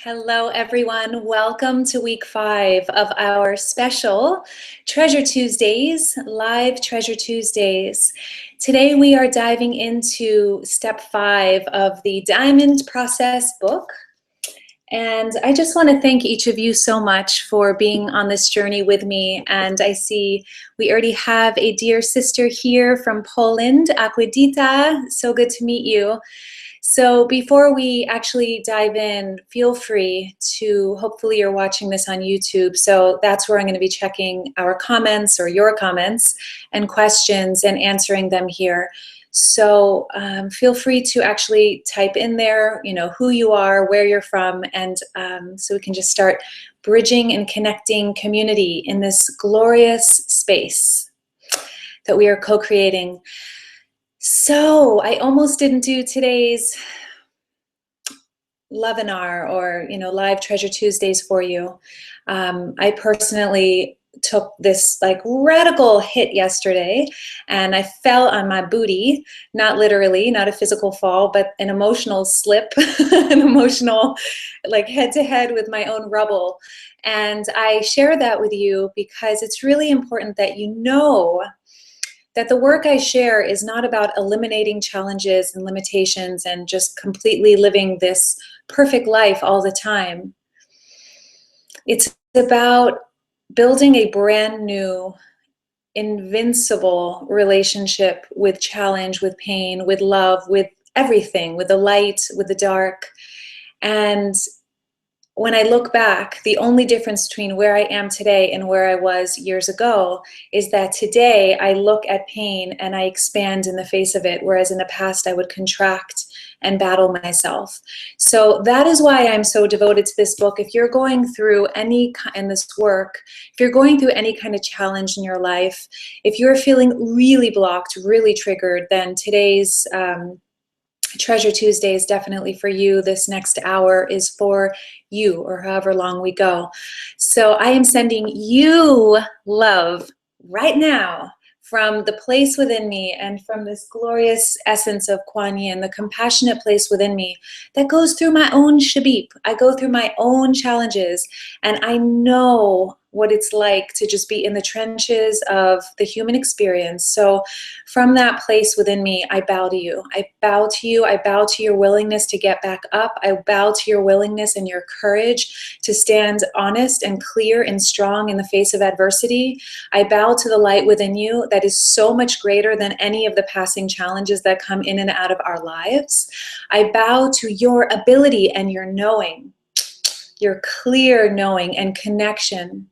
Hello, everyone. Welcome to week 5 of our special Treasure Tuesdays, live Treasure Tuesdays. Today we are diving into step 5 of the Diamond Process book. And I just want to thank each of you so much for being on this journey with me. And I see we already have a dear sister here from Poland, Aquidita. So good to meet you. So before we actually dive in, feel free to, hopefully you're watching this on YouTube, so that's where I'm going to be checking our comments or your comments and questions and answering them here. So feel free to actually type in there, who you are, where you're from, and so we can just start bridging and connecting community in this glorious space that we are co-creating. So I almost didn't do today's webinar or live Treasure Tuesdays for you. I personally took this radical hit yesterday and I fell on my booty, not literally, not a physical fall, but an emotional slip, an emotional head to head with my own rubble. And I share that with you because it's really important that you know that the work I share is not about eliminating challenges and limitations and just completely living this perfect life all the time. It's about building a brand new, invincible relationship with challenge, with pain, with love, with everything, with the light, with the dark. And when I look back, the only difference between where I am today and where I was years ago is that today I look at pain and I expand in the face of it, whereas in the past I would contract and battle myself. So that is why I'm so devoted to this book. If you're going through any kind this work, if you're going through any kind of challenge in your life, if you're feeling really blocked, really triggered, then today's Treasure Tuesday is definitely for you. This next hour is for you, or however long we go. So I am sending you love right now from the place within me and from this glorious essence of Kuan Yin, the compassionate place within me that goes through my own shabib. I go through my own challenges, and I know what it's like to just be in the trenches of the human experience. So from that place within me, I bow to you. I bow to you. I bow to your willingness to get back up. I bow to your willingness and your courage to stand honest and clear and strong in the face of adversity. I bow to the light within you that is so much greater than any of the passing challenges that come in and out of our lives. I bow to your ability and your knowing, your clear knowing and connection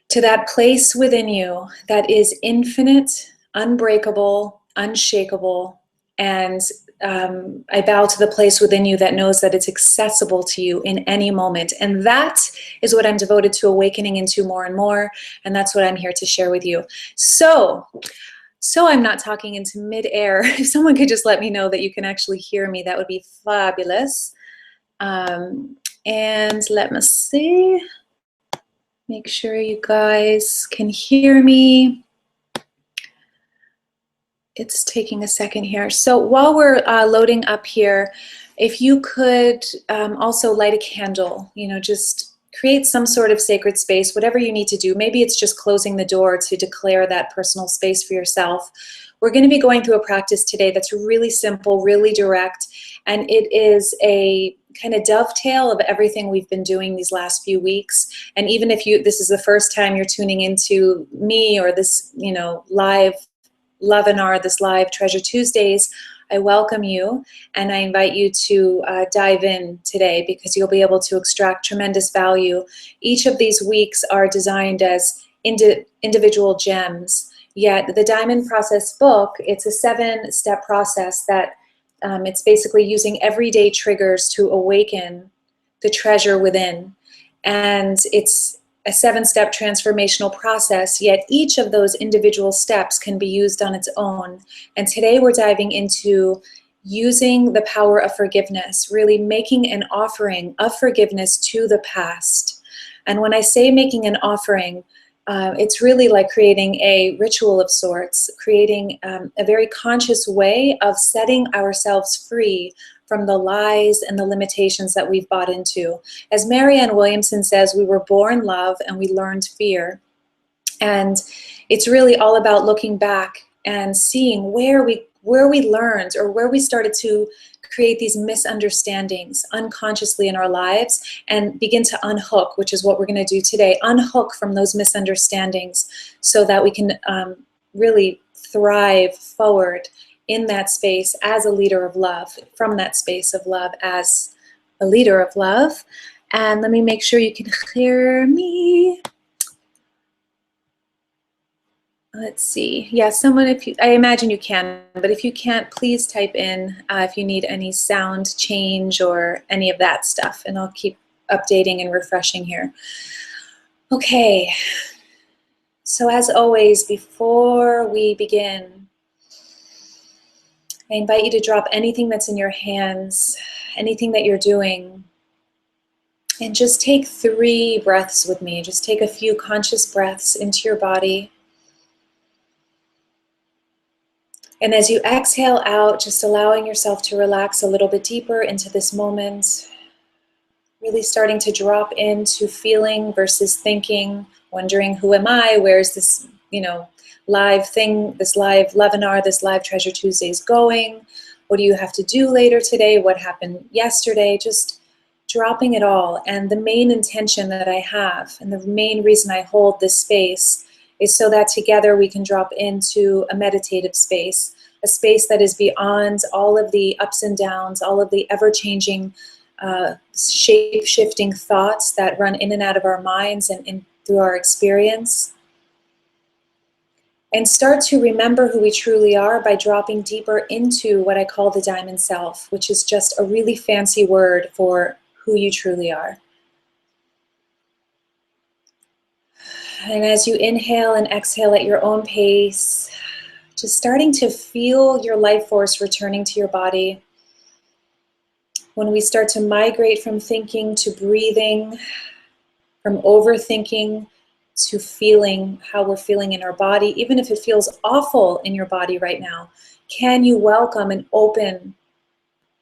to that place within you that is infinite, unbreakable, unshakable, and I bow to the place within you that knows that it's accessible to you in any moment. And that is what I'm devoted to awakening into more and more, and that's what I'm here to share with you. So I'm not talking into midair. If someone could just let me know that you can actually hear me, that would be fabulous. And let me see. Make sure you guys can hear me. It's taking a second here. So while we're loading up here, if you could also light a candle, just create some sort of sacred space, whatever you need to do. Maybe it's just closing the door to declare that personal space for yourself. We're going to be going through a practice today that's really simple, really direct, and it is a kind of dovetail of everything we've been doing these last few weeks. And even if this is the first time you're tuning into me or this, live webinar, this live Treasure Tuesdays, I welcome you and I invite you to dive in today because you'll be able to extract tremendous value. Each of these weeks are designed as individual gems. Yet the Diamond Process book, it's a 7-step process that it's basically using everyday triggers to awaken the treasure within. And it's a 7-step transformational process, yet each of those individual steps can be used on its own. And today we're diving into using the power of forgiveness, really making an offering of forgiveness to the past. And when I say making an offering, it's really like creating a ritual of sorts, creating a very conscious way of setting ourselves free from the lies and the limitations that we've bought into. As Marianne Williamson says, we were born love and we learned fear. And it's really all about looking back and seeing where we learned, or where we started to create these misunderstandings unconsciously in our lives, and begin to unhook, which is what we're going to do today. Unhook from those misunderstandings so that we can really thrive forward in that space as a leader of love, from that space of love as a leader of love. And let me make sure you can hear me. Let's see. Yeah, someone, I imagine you can, but if you can't, please type in if you need any sound change or any of that stuff, and I'll keep updating and refreshing here. Okay. So as always, before we begin, I invite you to drop anything that's in your hands, anything that you're doing, and just take 3 breaths with me. Just take a few conscious breaths into your body. And as you exhale out, just allowing yourself to relax a little bit deeper into this moment, really starting to drop into feeling versus thinking, wondering, who am I? Where's this, live thing, this live webinar, this live Treasure Tuesdays going? What do you have to do later today? What happened yesterday? Just dropping it all. And the main intention that I have, and the main reason I hold this space, is so that together we can drop into a meditative space, a space that is beyond all of the ups and downs, all of the ever-changing, shape-shifting thoughts that run in and out of our minds and in through our experience. And start to remember who we truly are by dropping deeper into what I call the diamond self, which is just a really fancy word for who you truly are. And as you inhale and exhale at your own pace, just starting to feel your life force returning to your body. When we start to migrate from thinking to breathing, from overthinking to feeling how we're feeling in our body, even if it feels awful in your body right now, can you welcome and open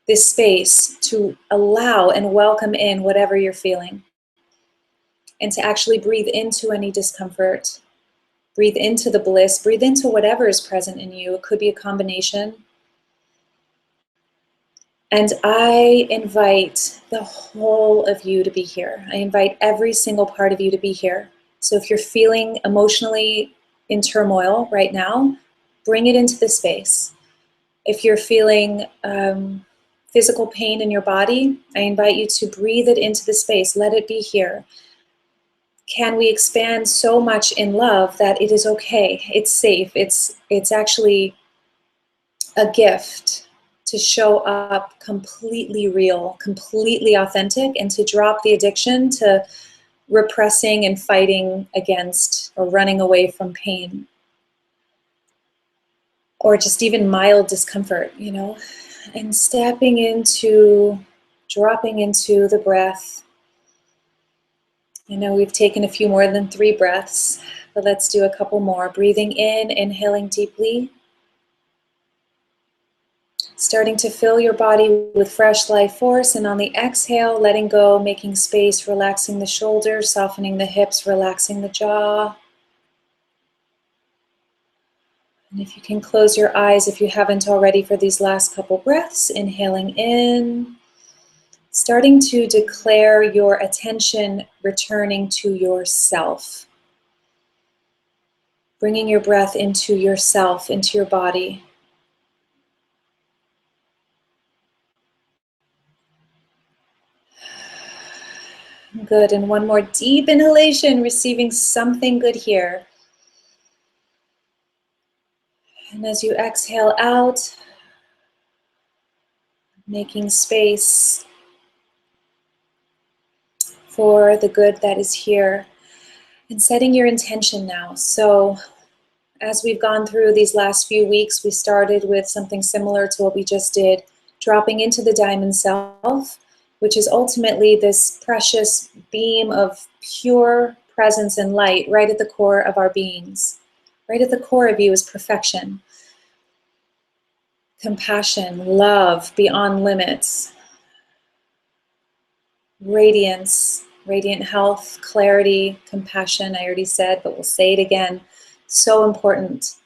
this space to allow and welcome in whatever you're feeling? And to actually breathe into any discomfort, breathe into the bliss, breathe into whatever is present in you. It could be a combination. And I invite the whole of you to be here. I invite every single part of you to be here. So if you're feeling emotionally in turmoil right now, bring it into the space. If you're feeling physical pain in your body, I invite you to breathe it into the space. Let it be here. Can we expand so much in love that it is okay? It's safe. It's actually a gift to show up completely real, completely authentic, and to drop the addiction to repressing and fighting against or running away from pain, or just even mild discomfort, and stepping into, dropping into the breath. I know we've taken a few more than 3 breaths, but let's do a couple more. Breathing in, inhaling deeply. Starting to fill your body with fresh life force, and on the exhale, letting go, making space, relaxing the shoulders, softening the hips, relaxing the jaw. And if you can close your eyes, if you haven't already, for these last couple breaths, inhaling in. Starting to declare your attention returning to yourself. Bringing your breath into yourself, into your body. Good, and one more deep inhalation, receiving something good here. And as you exhale out, making space for the good that is here, and setting your intention now. So as we've gone through these last few weeks, we started with something similar to what we just did, dropping into the diamond self, which is ultimately this precious beam of pure presence and light right at the core of our beings. Right at the core of you is perfection. compassion, love beyond limits, radiance, radiant health, clarity, compassion, I already said, but we'll say it again. So important.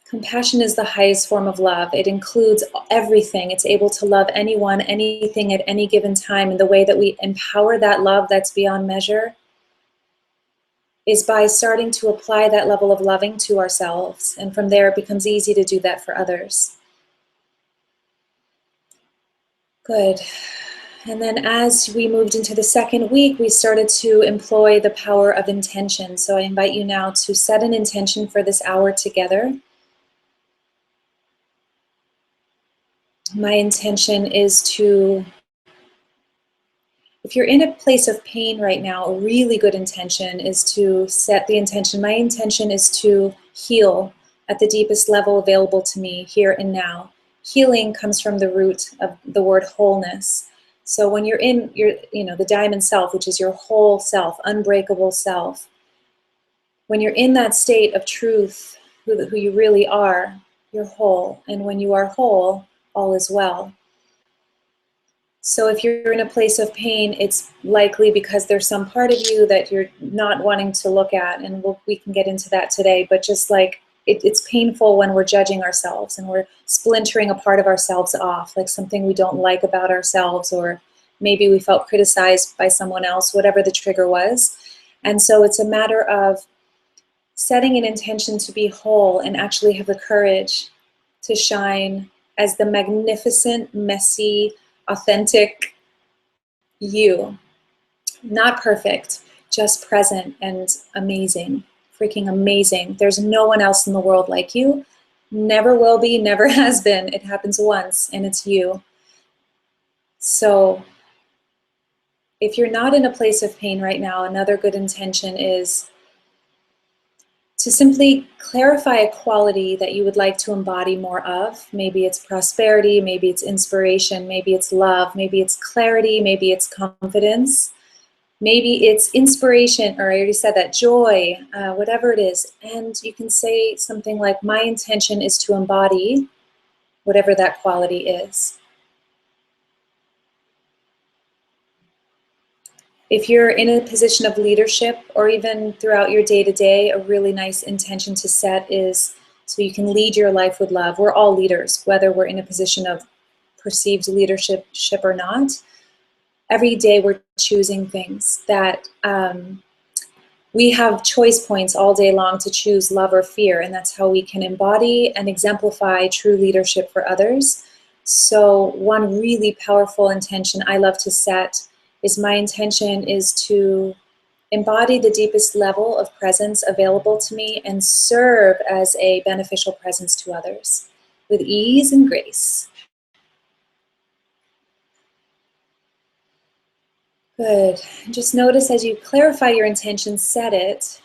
Compassion is the highest form of love. It includes everything. It's able to love anyone, anything at any given time. And the way that we empower that love that's beyond measure is by starting to apply that level of loving to ourselves. And from there, it becomes easy to do that for others. Good. And then as we moved into the second week, we started to employ the power of intention. So I invite you now to set an intention for this hour together. My intention is to, if you're in a place of pain right now, a really good intention is to set the intention. My intention is to heal at the deepest level available to me here and now. Healing comes from the root of the word wholeness. So when you're in your, the diamond self, which is your whole self, unbreakable self, when you're in that state of truth, who you really are, you're whole. And when you are whole, all is well. So if you're in a place of pain, it's likely because there's some part of you that you're not wanting to look at, and we can get into that today, but just like it's painful when we're judging ourselves and we're splintering a part of ourselves off, like something we don't like about ourselves, or maybe we felt criticized by someone else, whatever the trigger was. And so it's a matter of setting an intention to be whole and actually have the courage to shine as the magnificent, messy, authentic you. Not perfect, just present and amazing, freaking amazing. There's no one else in the world like you. Never will be, never has been. It happens once, and it's you. So if you're not in a place of pain right now, another good intention is to simply clarify a quality that you would like to embody more of. Maybe it's prosperity, maybe it's inspiration, maybe it's love, maybe it's clarity, maybe it's confidence, maybe it's inspiration, or I already said that, joy, whatever it is. And you can say something like, my intention is to embody whatever that quality is. If you're in a position of leadership, or even throughout your day-to-day, a really nice intention to set is so you can lead your life with love. We're all leaders, whether we're in a position of perceived leadership or not. Every day we're choosing things that we have choice points all day long to choose love or fear, and that's how we can embody and exemplify true leadership for others. So one really powerful intention I love to set is my intention is to embody the deepest level of presence available to me and serve as a beneficial presence to others with ease and grace. Good. Just notice as you clarify your intention, set it,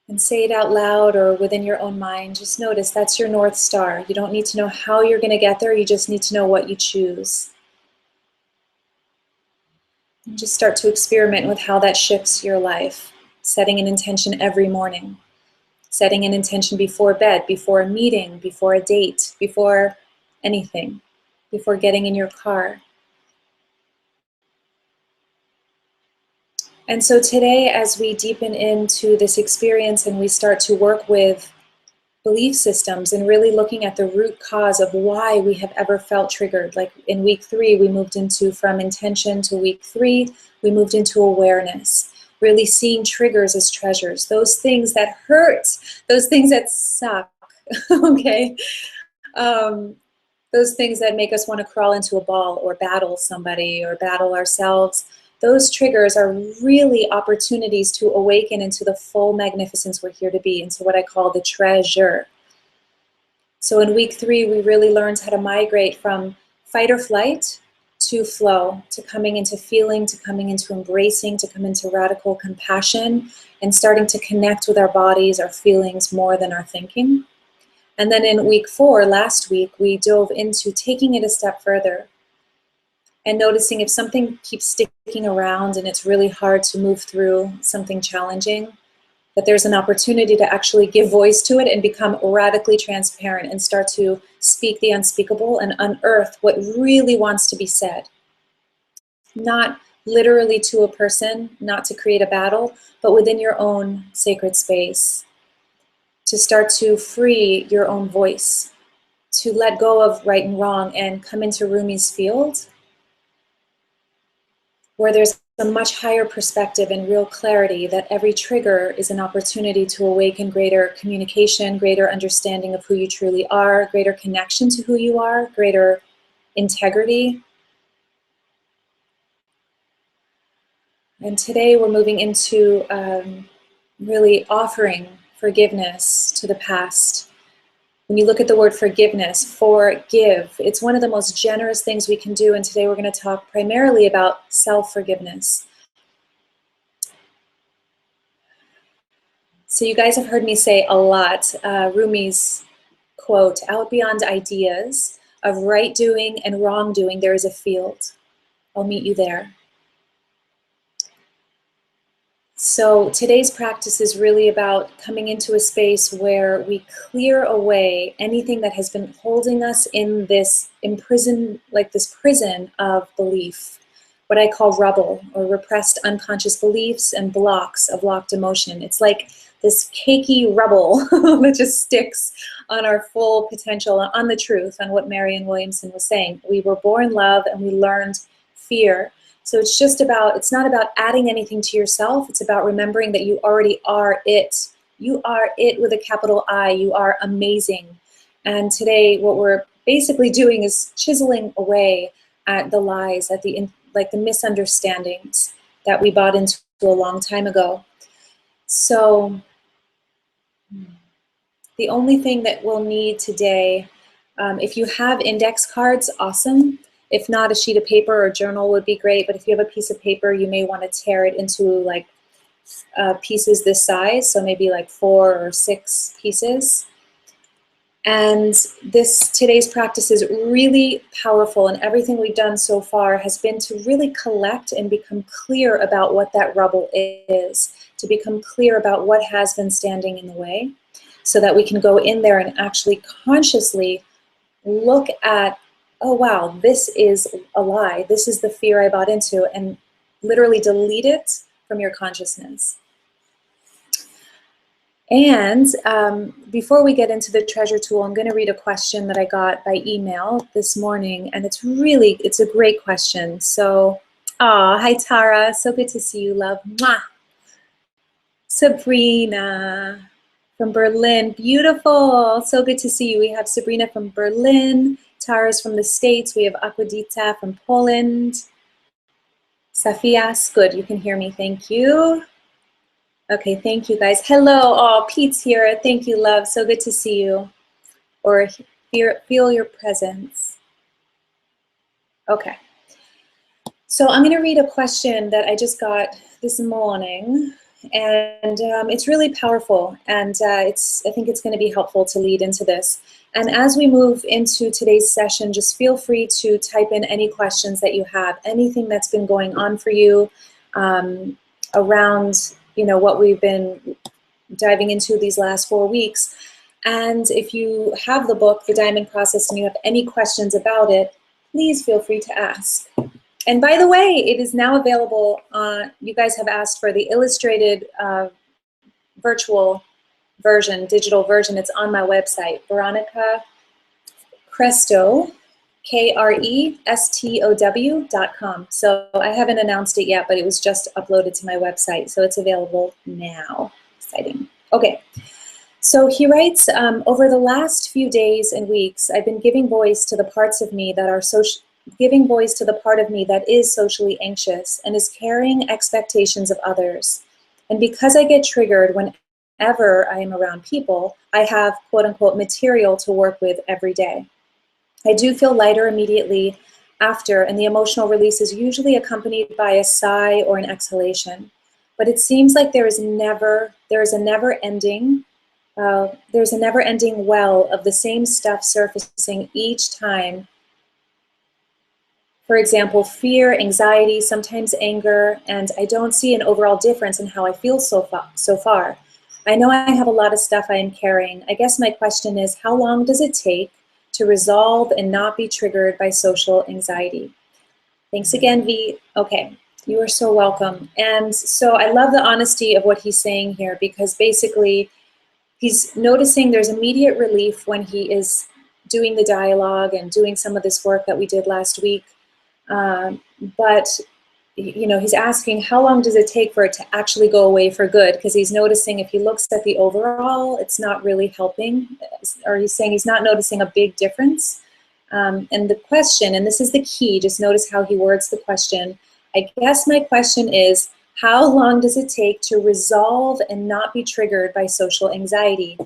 and say it out loud or within your own mind. Just notice that's your North Star. You don't need to know how you're going to get there. You just need to know what you choose. And just start to experiment with how that shifts your life. Setting an intention every morning. Setting an intention before bed, before a meeting, before a date, before anything, before getting in your car. And so today, as we deepen into this experience and we start to work with belief systems and really looking at the root cause of why we have ever felt triggered. Like in week 3, we moved into from intention to week 3, we moved into awareness. Really seeing triggers as treasures, those things that hurt, those things that suck, okay? Those things that make us want to crawl into a ball or battle somebody or battle ourselves. Those triggers are really opportunities to awaken into the full magnificence we're here to be, into what I call the treasure. So in week 3, we really learned how to migrate from fight or flight to flow, to coming into feeling, to coming into embracing, to come into radical compassion, and starting to connect with our bodies, our feelings more than our thinking. And then in week 4, last week, we dove into taking it a step further and noticing if something keeps sticking around and it's really hard to move through something challenging, that there's an opportunity to actually give voice to it and become radically transparent and start to speak the unspeakable and unearth what really wants to be said. Not literally to a person, not to create a battle, but within your own sacred space. To start to free your own voice, to let go of right and wrong and come into Rumi's field, where there's a much higher perspective and real clarity that every trigger is an opportunity to awaken greater communication, greater understanding of who you truly are, greater connection to who you are, greater integrity. And today we're moving into really offering forgiveness to the past. When you look at the word forgiveness, forgive, it's one of the most generous things we can do. And today we're going to talk primarily about self-forgiveness. So you guys have heard me say a lot, Rumi's quote, out beyond ideas of right doing and wrong doing, there is a field. I'll meet you there. So today's practice is really about coming into a space where we clear away anything that has been holding us in this prison of belief, what I call rubble or repressed unconscious beliefs and blocks of locked emotion. It's like this cakey rubble that just sticks on our full potential, on the truth, on what Marianne Williamson was saying. We were born love and we learned fear. So it's not about adding anything to yourself. It's about remembering that you already are it. You are it with a capital I. You are amazing. And today what we're basically doing is chiseling away at the lies, at the misunderstandings that we bought into a long time ago. So the only thing that we'll need today, if you have index cards, awesome. If not, a sheet of paper or journal would be great. But if you have a piece of paper, you may want to tear it into like pieces this size. So maybe like 4 or 6 pieces. And today's practice is really powerful. And everything we've done so far has been to really collect and become clear about what that rubble is. To become clear about what has been standing in the way. So that we can go in there and actually consciously look at, oh wow, this is a lie. This is the fear I bought into, and literally delete it from your consciousness. And before we get into the treasure tool, I'm going to read a question that I got by email this morning, and it's a great question. So, hi Tara, so good to see you, love. Mwah. Sabrina from Berlin, beautiful, so good to see you. We have Sabrina from Berlin. Tara's from the States. We have Aquadita from Poland. Safias, good, you can hear me, thank you. Okay, thank you guys. Hello, oh, Pete's here. Thank you, love, so good to see you. Or feel your presence. Okay, so I'm gonna read a question that I just got this morning. And it's really powerful, and I think it's going to be helpful to lead into this. And as we move into today's session, just feel free to type in any questions that you have, anything that's been going on for you around, what we've been diving into these last 4 weeks. And if you have the book, The Diamond Process, and you have any questions about it, please feel free to ask. And by the way, it is now available on, you guys have asked for the illustrated virtual version, digital version. It's on my website, Veronica Crestow, KRESTOW.com. So I haven't announced it yet, but it was just uploaded to my website. So it's available now. Exciting. Okay. So he writes, over the last few days and weeks, I've been giving voice to the parts of me that are giving voice to the part of me that is socially anxious and is carrying expectations of others. And because I get triggered whenever I am around people, I have quote unquote material to work with every day. I do feel lighter immediately after, and the emotional release is usually accompanied by a sigh or an exhalation. But it seems like there's a never-ending well of the same stuff surfacing each time. For example, fear, anxiety, sometimes anger, and I don't see an overall difference in how I feel so far. I know I have a lot of stuff I am carrying. I guess my question is, how long does it take to resolve and not be triggered by social anxiety? Thanks again, V. Okay, you are so welcome. And so I love the honesty of what he's saying here, because basically he's noticing there's immediate relief when he is doing the dialogue and doing some of this work that we did last week. But you know, he's asking how long does it take for it to actually go away for good, because he's noticing if he looks at the overall, it's not really helping, or he's saying he's not noticing a big difference. And the question, and this is the key, just notice how he words the question. I guess my question is, how long does it take to resolve and not be triggered by social anxiety?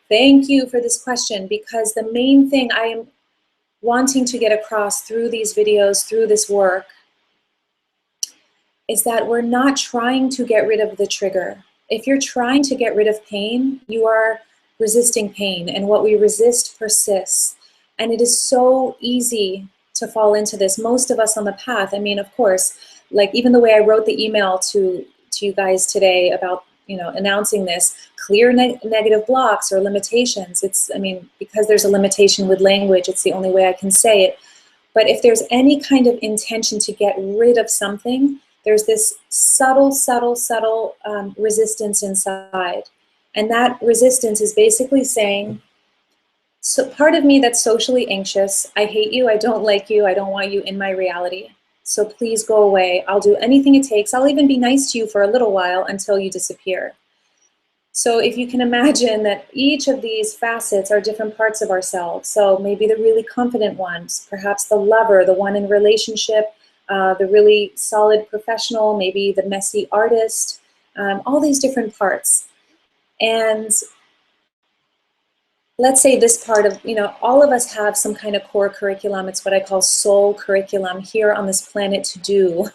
Thank you for this question, because the main thing I am wanting to get across through these videos, through this work, is that we're not trying to get rid of the trigger. If you're trying to get rid of pain, you are resisting pain, and what we resist persists. And it is so easy to fall into this. Most of us on the path, I mean, of course, like even the way I wrote the email to you guys today about, you know, announcing this, clear negative blocks or limitations. It's, I mean, because there's a limitation with language, it's the only way I can say it. But if there's any kind of intention to get rid of something, there's this subtle resistance inside. And that resistance is basically saying, so part of me that's socially anxious, I hate you, I don't like you, I don't want you in my reality. So please go away. I'll do anything it takes. I'll even be nice to you for a little while until you disappear. So if you can imagine that each of these facets are different parts of ourselves. So maybe the really confident ones, perhaps the lover, the one in relationship, the really solid professional, maybe the messy artist, all these different parts. And let's say this part of, you know, all of us have some kind of core curriculum. It's what I call soul curriculum here on this planet to do.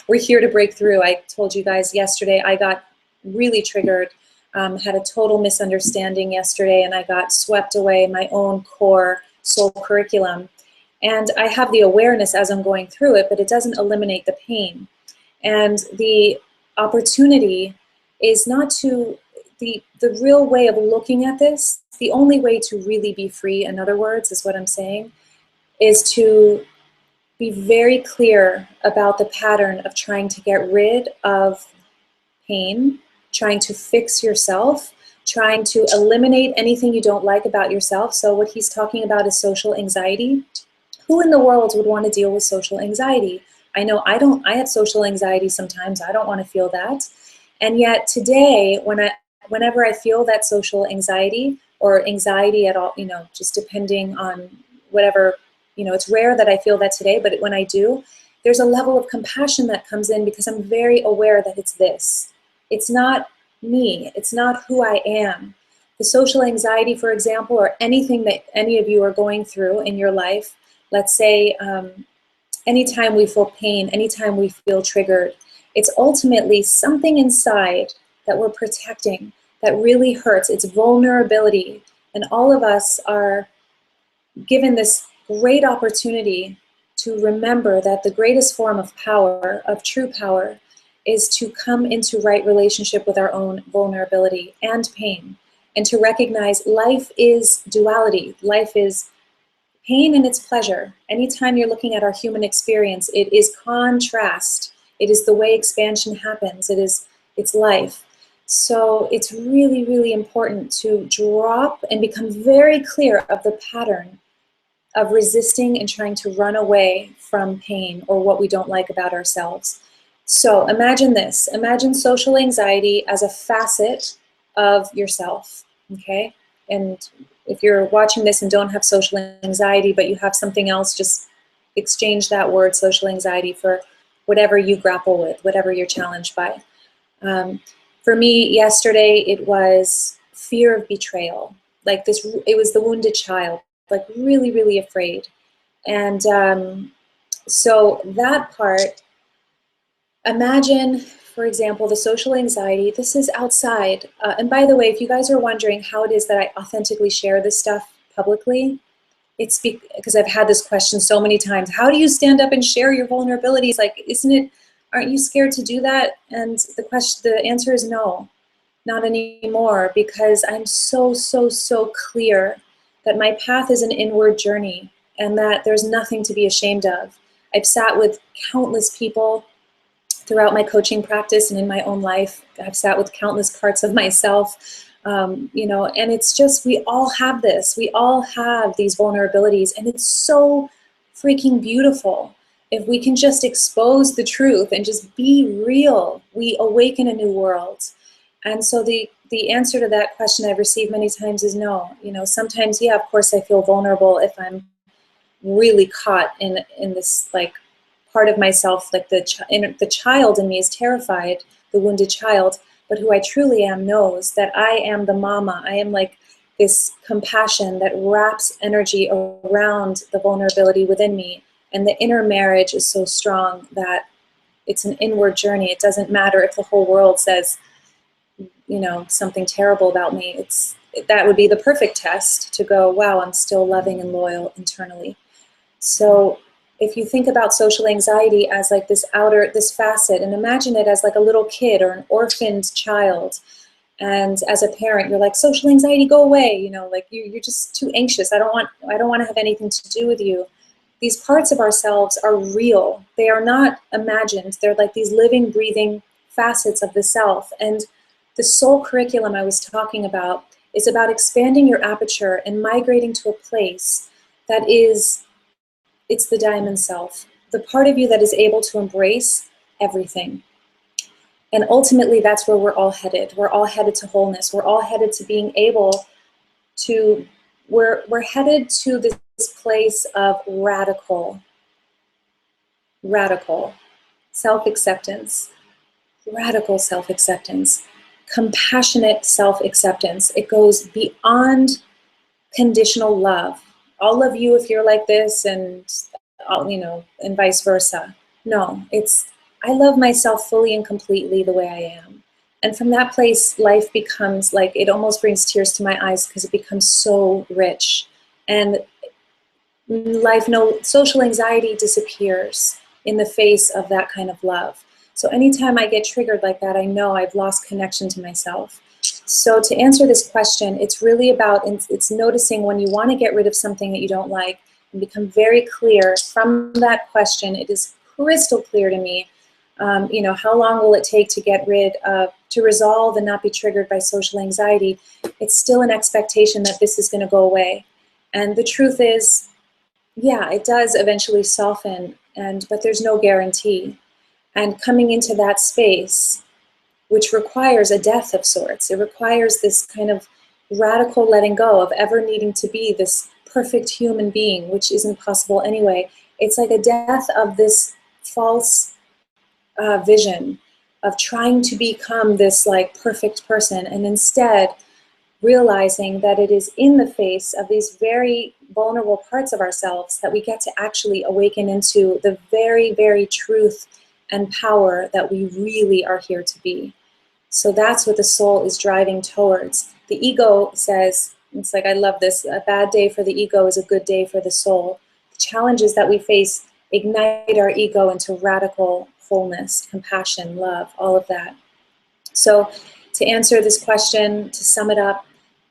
We're here to break through. I told you guys yesterday, I got really triggered, had a total misunderstanding yesterday, and I got swept away in my own core soul curriculum. And I have the awareness as I'm going through it, but it doesn't eliminate the pain. And the opportunity is not to, the real way of looking at this, the only way to really be free, in other words, is what I'm saying, is to be very clear about the pattern of trying to get rid of pain, trying to fix yourself, trying to eliminate anything you don't like about yourself. So what he's talking about is social anxiety. Who in the world would want to deal with social anxiety? I know I don't. I have social anxiety sometimes. I don't want to feel that. And yet today, whenever I feel that social anxiety or anxiety at all, you know, just depending on whatever, you know, it's rare that I feel that today, but when I do, there's a level of compassion that comes in because I'm very aware that it's this. It's not me. It's not who I am. The social anxiety, for example, or anything that any of you are going through in your life, let's say anytime we feel pain, anytime we feel triggered, it's ultimately something inside that we're protecting that really hurts. It's vulnerability. And all of us are given this great opportunity to remember that the greatest form of power, of true power, is to come into right relationship with our own vulnerability and pain, and to recognize life is duality. Life is pain and its pleasure. Anytime you're looking at our human experience, it is contrast. It is the way expansion happens. It's life. So it's really, really important to drop and become very clear of the pattern of resisting and trying to run away from pain or what we don't like about ourselves. So imagine this. Imagine social anxiety as a facet of yourself, okay? And if you're watching this and don't have social anxiety, but you have something else, just exchange that word, social anxiety, for whatever you grapple with, whatever you're challenged by. For me, yesterday, it was fear of betrayal. Like this, it was the wounded child, like really, really afraid. And so that part, imagine, for example, the social anxiety. This is outside. And by the way, if you guys are wondering how it is that I authentically share this stuff publicly, it's because I've had this question so many times. How do you stand up and share your vulnerabilities? Like, aren't you scared to do that? And the answer is no. not anymore, because I'm so, so, so clear that my path is an inward journey and that there's nothing to be ashamed of. I've sat with countless people throughout my coaching practice and in my own life. I've sat with countless parts of myself, and it's just, we all have this. We all have these vulnerabilities, and it's so freaking beautiful. If we can just expose the truth and just be real, we awaken a new world. And so the answer to that question I've received many times is no. Sometimes, yeah, of course I feel vulnerable if I'm really caught in this like part of myself, like the child in me is terrified, the wounded child, but who I truly am knows that I am the mama. I am like this compassion that wraps energy around the vulnerability within me. And the inner marriage is so strong that it's an inward journey. It doesn't matter if the whole world says, something terrible about me. That would be the perfect test to go, wow, I'm still loving and loyal internally. So if you think about social anxiety as like this facet, and imagine it as like a little kid or an orphaned child. And as a parent, you're like, social anxiety, go away. Like you're just too anxious. I don't want to have anything to do with you. These parts of ourselves are real. They are not imagined. They're like these living, breathing facets of the self. And the soul curriculum I was talking about is about expanding your aperture and migrating to a place that it's the diamond self, the part of you that is able to embrace everything. And ultimately, that's where we're all headed. We're all headed to wholeness. We're all headed to being able to, we're headed to this place of radical self-acceptance, compassionate self-acceptance. It goes beyond conditional love. All of you, if you're like this, and and vice versa. No, it's, I love myself fully and completely the way I am. And from that place, life becomes like, it almost brings tears to my eyes because it becomes so rich. And social anxiety disappears in the face of that kind of love. So anytime I get triggered like that, I know I've lost connection to myself. So to answer this question, it's really about, it's noticing when you want to get rid of something that you don't like, and become very clear from that question. It is crystal clear to me, how long will it take to get rid of, to resolve and not be triggered by social anxiety? It's still an expectation that this is going to go away. And the truth is, yeah, it does eventually soften, but there's no guarantee. And coming into that space, which requires a death of sorts, it requires this kind of radical letting go of ever needing to be this perfect human being, which isn't possible anyway. It's like a death of this false vision of trying to become this like perfect person, and instead realizing that it is in the face of these very vulnerable parts of ourselves that we get to actually awaken into the very, very truth and power that we really are here to be. So that's what the soul is driving towards. The ego says, it's like, I love this, a bad day for the ego is a good day for the soul. The challenges that we face ignite our ego into radical wholeness, compassion, love, all of that. So to answer this question, to sum it up,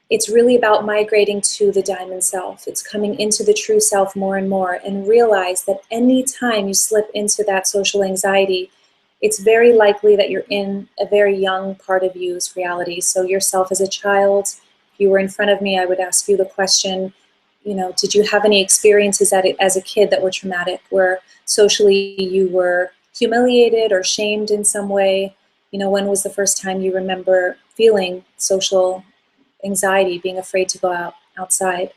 it's really about migrating to the diamond self. It's coming into the true self more and more, and realize that any time you slip into that social anxiety, it's very likely that you're in a very young part of you's reality. So yourself as a child, if you were in front of me, I would ask you the question, did you have any experiences as a kid that were traumatic, where socially you were humiliated or shamed in some way? When was the first time you remember feeling social anxiety, being afraid to go outside?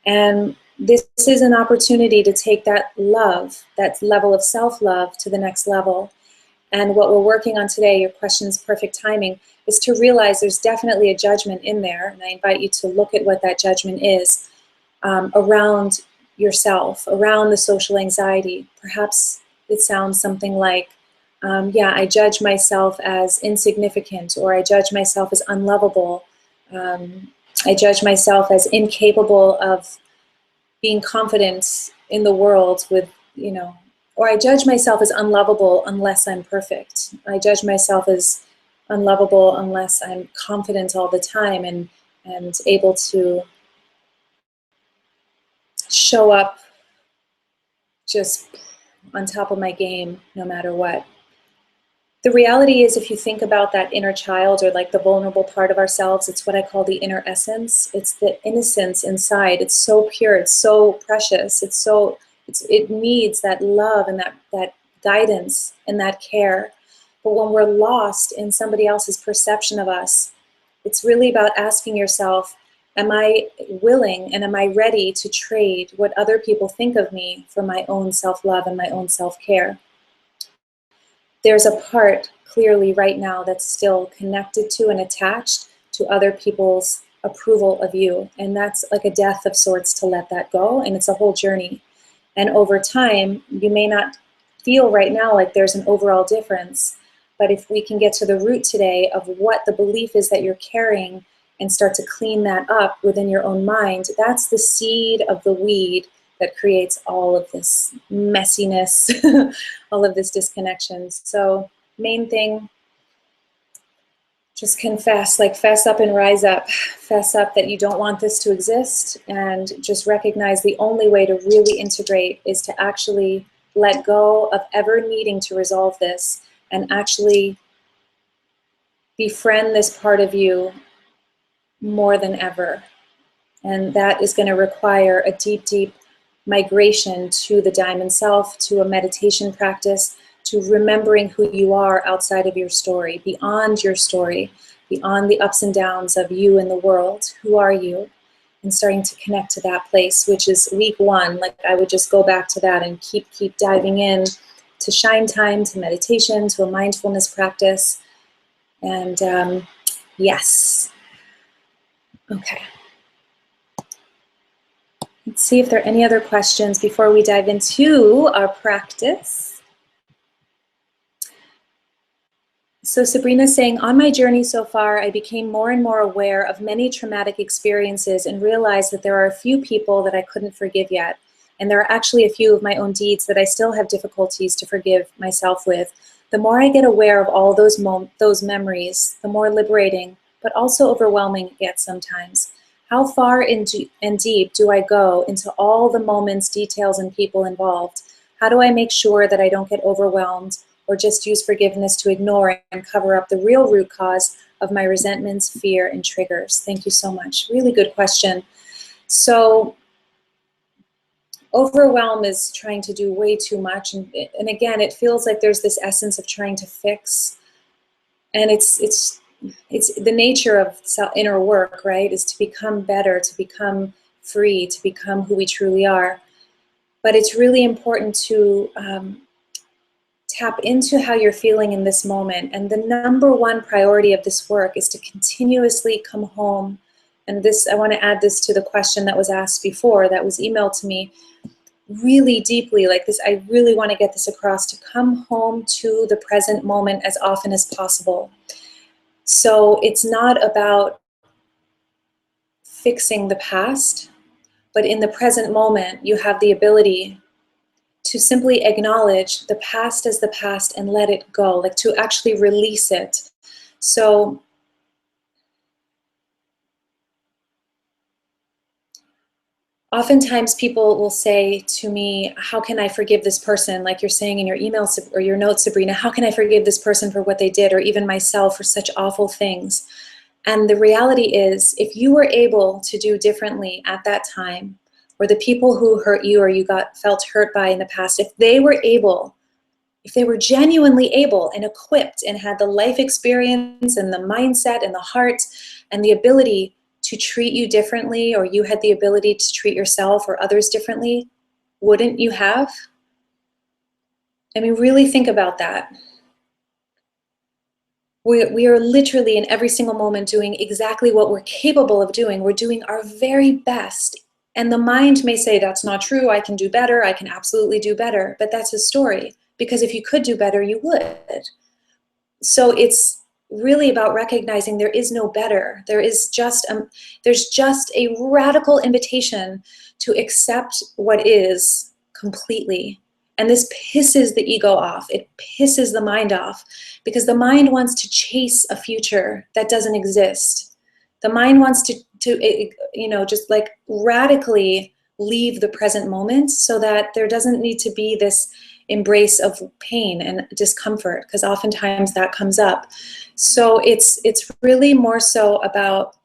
And this is an opportunity to take that love, that level of self-love, to the next level. And what we're working on today, your question's perfect timing, is to realize there's definitely a judgment in there. And I invite you to look at what that judgment is around yourself, around the social anxiety. Perhaps it sounds something like, I judge myself as insignificant, or I judge myself as unlovable. I judge myself as incapable of being confident in the world with, or I judge myself as unlovable unless I'm perfect. I judge myself as unlovable unless I'm confident all the time and able to show up just on top of my game no matter what. The reality is, if you think about that inner child, or like the vulnerable part of ourselves, it's what I call the inner essence. It's the innocence inside. It's so pure. It's so precious. It needs that love and that guidance and that care. But when we're lost in somebody else's perception of us, it's really about asking yourself, am I willing and am I ready to trade what other people think of me for my own self-love and my own self-care? There's a part clearly right now that's still connected to and attached to other people's approval of you. And that's like a death of sorts to let that go. And it's a whole journey. And over time, you may not feel right now like there's an overall difference. But if we can get to the root today of what the belief is that you're carrying and start to clean that up within your own mind, that's the seed of the weed that creates all of this messiness, all of this disconnection. So main thing, just confess, like fess up and rise up. Fess up that you don't want this to exist, and just recognize the only way to really integrate is to actually let go of ever needing to resolve this and actually befriend this part of you more than ever. And that is going to require a deep, deep migration to the diamond self, to a meditation practice, to remembering who you are outside of your story, beyond the ups and downs of you in the world. Who are you? And starting to connect to that place, which is week one. Like, I would just go back to that and keep diving in to shine time, to meditation, to a mindfulness practice. And yes. Okay. Let's see if there are any other questions before we dive into our practice. So Sabrina's saying, on my journey so far, I became more and more aware of many traumatic experiences and realized that there are a few people that I couldn't forgive yet. And there are actually a few of my own deeds that I still have difficulties to forgive myself with. The more I get aware of all those memories, the more liberating, but also overwhelming it gets sometimes. How far and deep do I go into all the moments, details, and people involved? How do I make sure that I don't get overwhelmed or just use forgiveness to ignore and cover up the real root cause of my resentments, fear, and triggers? Thank you so much. Really good question. So overwhelm is trying to do way too much. And again, it feels like there's this essence of trying to fix. And it's the nature of inner work, right? Is to become better, to become free, to become who we truly are. But it's really important to tap into how you're feeling in this moment. And the number one priority of this work is to continuously come home. And this, I want to add this to the question that was asked before, that was emailed to me really deeply, like this. I really want to get this across, to come home to the present moment as often as possible. So it's not about fixing the past, but in the present moment, you have the ability to simply acknowledge the past as the past and let it go, like to actually release it. So oftentimes people will say to me, how can I forgive this person? Like you're saying in your email or your notes, Sabrina, how can I forgive this person for what they did, or even myself for such awful things? And the reality is, if you were able to do differently at that time, or the people who hurt you or you felt hurt by in the past, if they were genuinely able and equipped and had the life experience and the mindset and the heart and the ability to treat you differently, or you had the ability to treat yourself or others differently, wouldn't you have? I mean, really think about that. We are literally in every single moment doing exactly what we're capable of doing. We're doing our very best. And the mind may say, that's not true, I can do better, I can absolutely do better. But that's a story, because if you could do better, you would. So it's really about recognizing there is no better. There's just a radical invitation to accept what is completely And this pisses the ego off. It pisses the mind off because the mind wants to chase a future that doesn't exist. The mind wants to just like radically leave the present moment so that there doesn't need to be this embrace of pain and discomfort, because oftentimes that comes up. So it's really more so about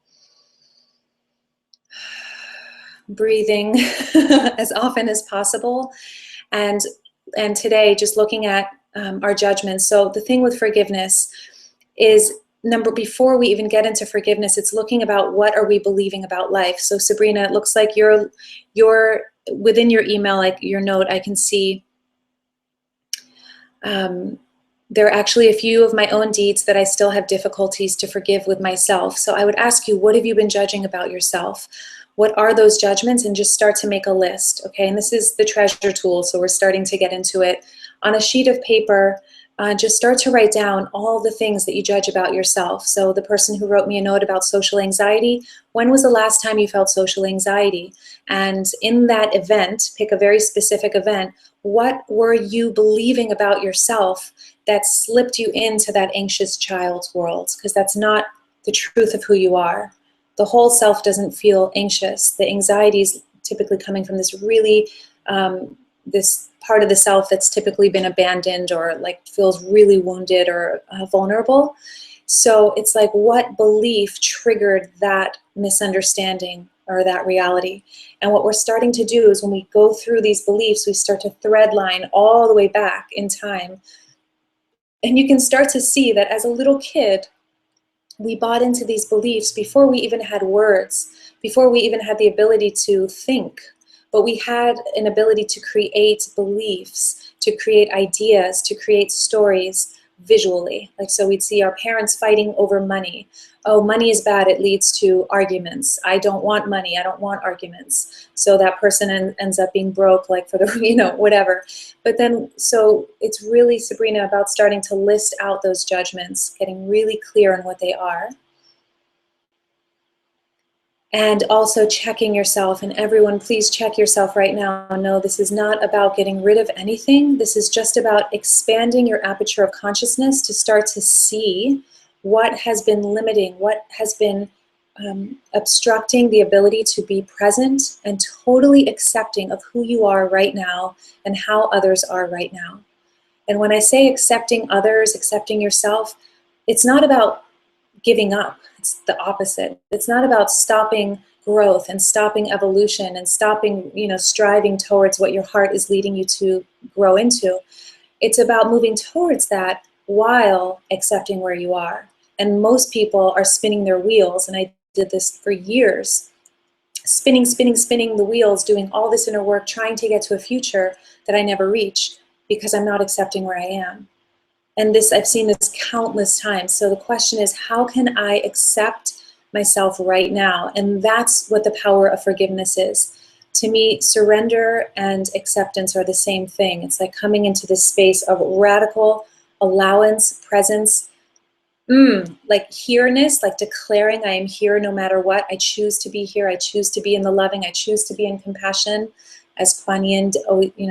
breathing as often as possible, and today just looking at our judgments. So the thing with forgiveness is, before we even get into forgiveness, it's looking about what are we believing about life. So Sabrina, it looks like you're within your email, like your note, I can see there are actually a few of my own deeds that I still have difficulties to forgive with myself. So I would ask you, what have you been judging about yourself? What are those judgments? And just start to make a list, okay? And this is the treasure tool, so we're starting to get into it. On a sheet of paper, just start to write down all the things that you judge about yourself. So the person who wrote me a note about social anxiety, when was the last time you felt social anxiety? And in that event, pick a very specific event, what were you believing about yourself that slipped you into that anxious child's world? Because that's not the truth of who you are. The whole self doesn't feel anxious. The anxiety is typically coming from this really, this part of the self that's typically been abandoned or like feels really wounded or vulnerable. So it's like, what belief triggered that misunderstanding or that reality? And what we're starting to do is when we go through these beliefs, we start to thread line all the way back in time. And you can start to see that as a little kid, we bought into these beliefs before we even had words, before we even had the ability to think. But we had an ability to create beliefs, to create ideas, to create stories visually. Like, so we'd see our parents fighting over money. Oh, money is bad, it leads to arguments. I don't want money, I don't want arguments. So that person ends up being broke, like for the, whatever. But then, so it's really, Sabrina, about starting to list out those judgments, getting really clear on what they are. And also checking yourself, and everyone, please check yourself right now. No, this is not about getting rid of anything. This is just about expanding your aperture of consciousness to start to see what has been limiting, what has been obstructing the ability to be present and totally accepting of who you are right now and how others are right now. And when I say accepting others, accepting yourself, it's not about giving up. It's the opposite. It's not about stopping growth and stopping evolution and stopping, striving towards what your heart is leading you to grow into. It's about moving towards that while accepting where you are. And most people are spinning their wheels, and I did this for years, spinning the wheels, doing all this inner work, trying to get to a future that I never reach because I'm not accepting where I am. And this, I've seen this countless times. So the question is, how can I accept myself right now? And that's what the power of forgiveness is. To me, surrender and acceptance are the same thing. It's like coming into this space of radical allowance, presence, like here-ness, like declaring I am here no matter what. I choose to be here. I choose to be in the loving. I choose to be in compassion, as Kuan Yin,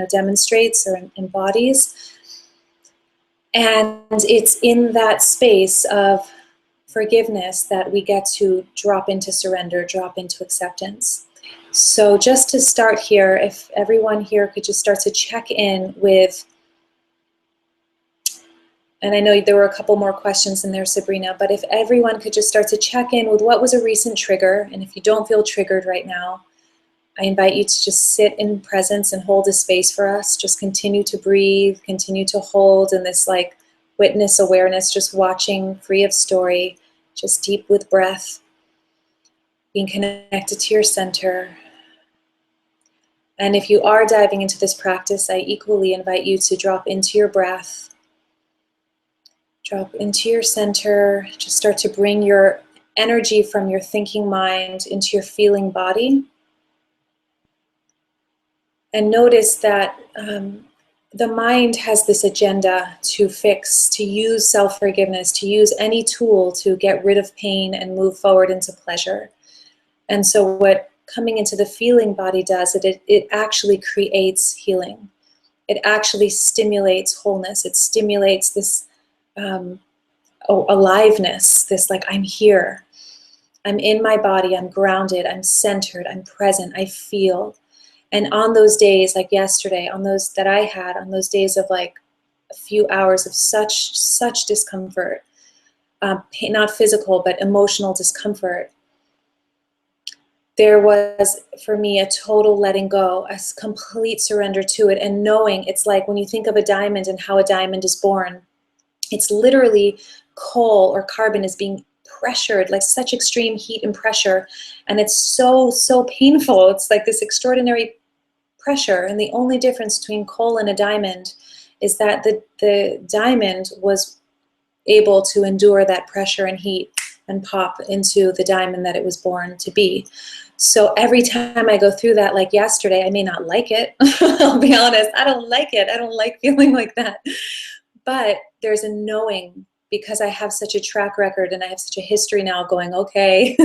demonstrates or embodies. And it's in that space of forgiveness that we get to drop into surrender, drop into acceptance. So just to start here, if everyone here could just start to check in with, and I know there were a couple more questions in there, Sabrina, but if everyone could just start to check in with what was a recent trigger, and if you don't feel triggered right now, I invite you to just sit in presence and hold a space for us. Just continue to breathe, continue to hold in this like witness awareness, just watching, free of story, just deep with breath, being connected to your center. And if you are diving into this practice, I equally invite you to drop into your breath, drop into your center, just start to bring your energy from your thinking mind into your feeling body. And notice that the mind has this agenda to fix, to use self-forgiveness, to use any tool to get rid of pain and move forward into pleasure. And so what coming into the feeling body does, it actually creates healing. it actually stimulates wholeness. It stimulates this aliveness, this like, I'm here, I'm in my body, I'm grounded, I'm centered, I'm present, I feel. And on those days, like yesterday, on those that I had, on those days of like a few hours of such discomfort, not physical, but emotional discomfort, there was, for me, a total letting go, a complete surrender to it, and knowing it's like when you think of a diamond and how a diamond is born, it's literally coal or carbon is being pressured, like such extreme heat and pressure, and it's so painful. It's like this extraordinary pressure, and the only difference between coal and a diamond is that the diamond was able to endure that pressure and heat and pop into the diamond that it was born to be. So every time I go through that, like yesterday, I may not like it. I'll be honest, I don't like it. I don't like feeling like that. But there's a knowing, because I have such a track record and I have such a history now going, okay,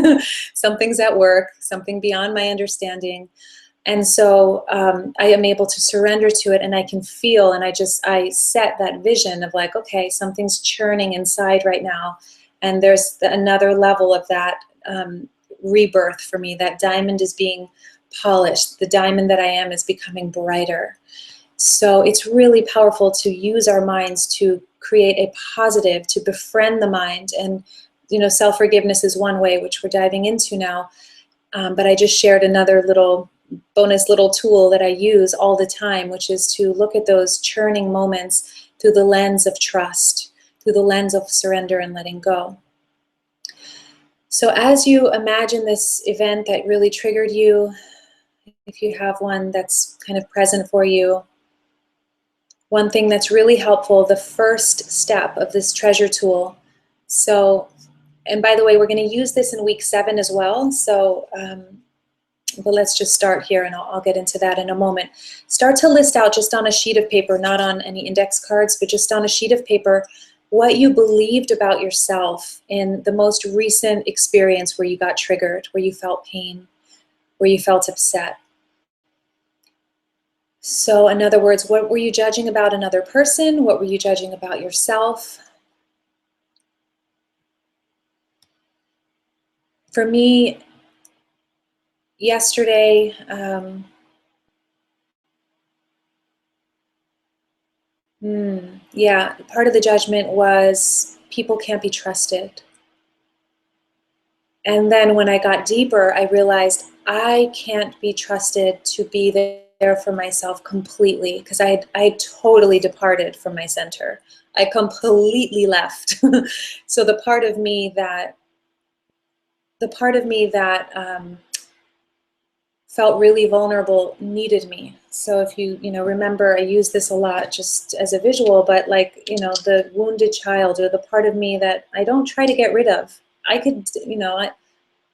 something's at work, something beyond my understanding. And so I am able to surrender to it, and I can feel, and I set that vision of like, okay, something's churning inside right now. And there's another level of that rebirth for me. That diamond is being polished. The diamond that I am is becoming brighter. So it's really powerful to use our minds to create a positive, to befriend the mind. And, self-forgiveness is one way, which we're diving into now. But I just shared another bonus little tool that I use all the time, which is to look at those churning moments through the lens of trust, through the lens of surrender and letting go. So as you imagine this event that really triggered you, if you have one that's kind of present for you, one thing that's really helpful, the first step of this treasure tool. So, and by the way, we're going to use this in week 7 as well. So, but let's just start here, and I'll get into that in a moment. Start to list out just on a sheet of paper, not on any index cards, but just on a sheet of paper, what you believed about yourself in the most recent experience where you got triggered, where you felt pain, where you felt upset. So in other words, what were you judging about another person? What were you judging about yourself? For me, yesterday, yeah, part of the judgment was people can't be trusted. And then when I got deeper, I realized I can't be trusted to be there for myself completely, because I totally departed from my center. I completely left. So the part of me that felt really vulnerable needed me. So if you remember, I use this a lot just as a visual, but like, the wounded child, or the part of me that I don't try to get rid of. I could,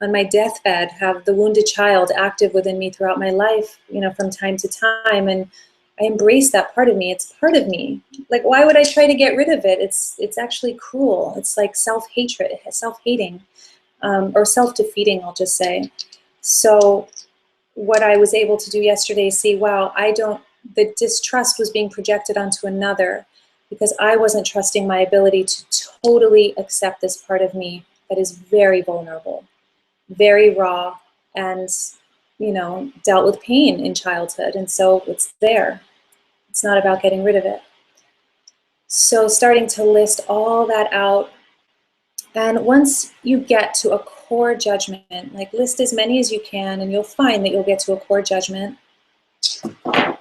on my deathbed, have the wounded child active within me throughout my life, from time to time. And I embrace that part of me. It's part of me. Like, why would I try to get rid of it? It's actually cruel. It's like self-hatred, self-hating, or self-defeating, I'll just say. So what I was able to do yesterday is see, wow, the distrust was being projected onto another, because I wasn't trusting my ability to totally accept this part of me that is very vulnerable, very raw, and dealt with pain in childhood. And so it's there. It's not about getting rid of it. So starting to list all that out. And once you get to a core judgment, like list as many as you can, and you'll find that you'll get to a core judgment. I'm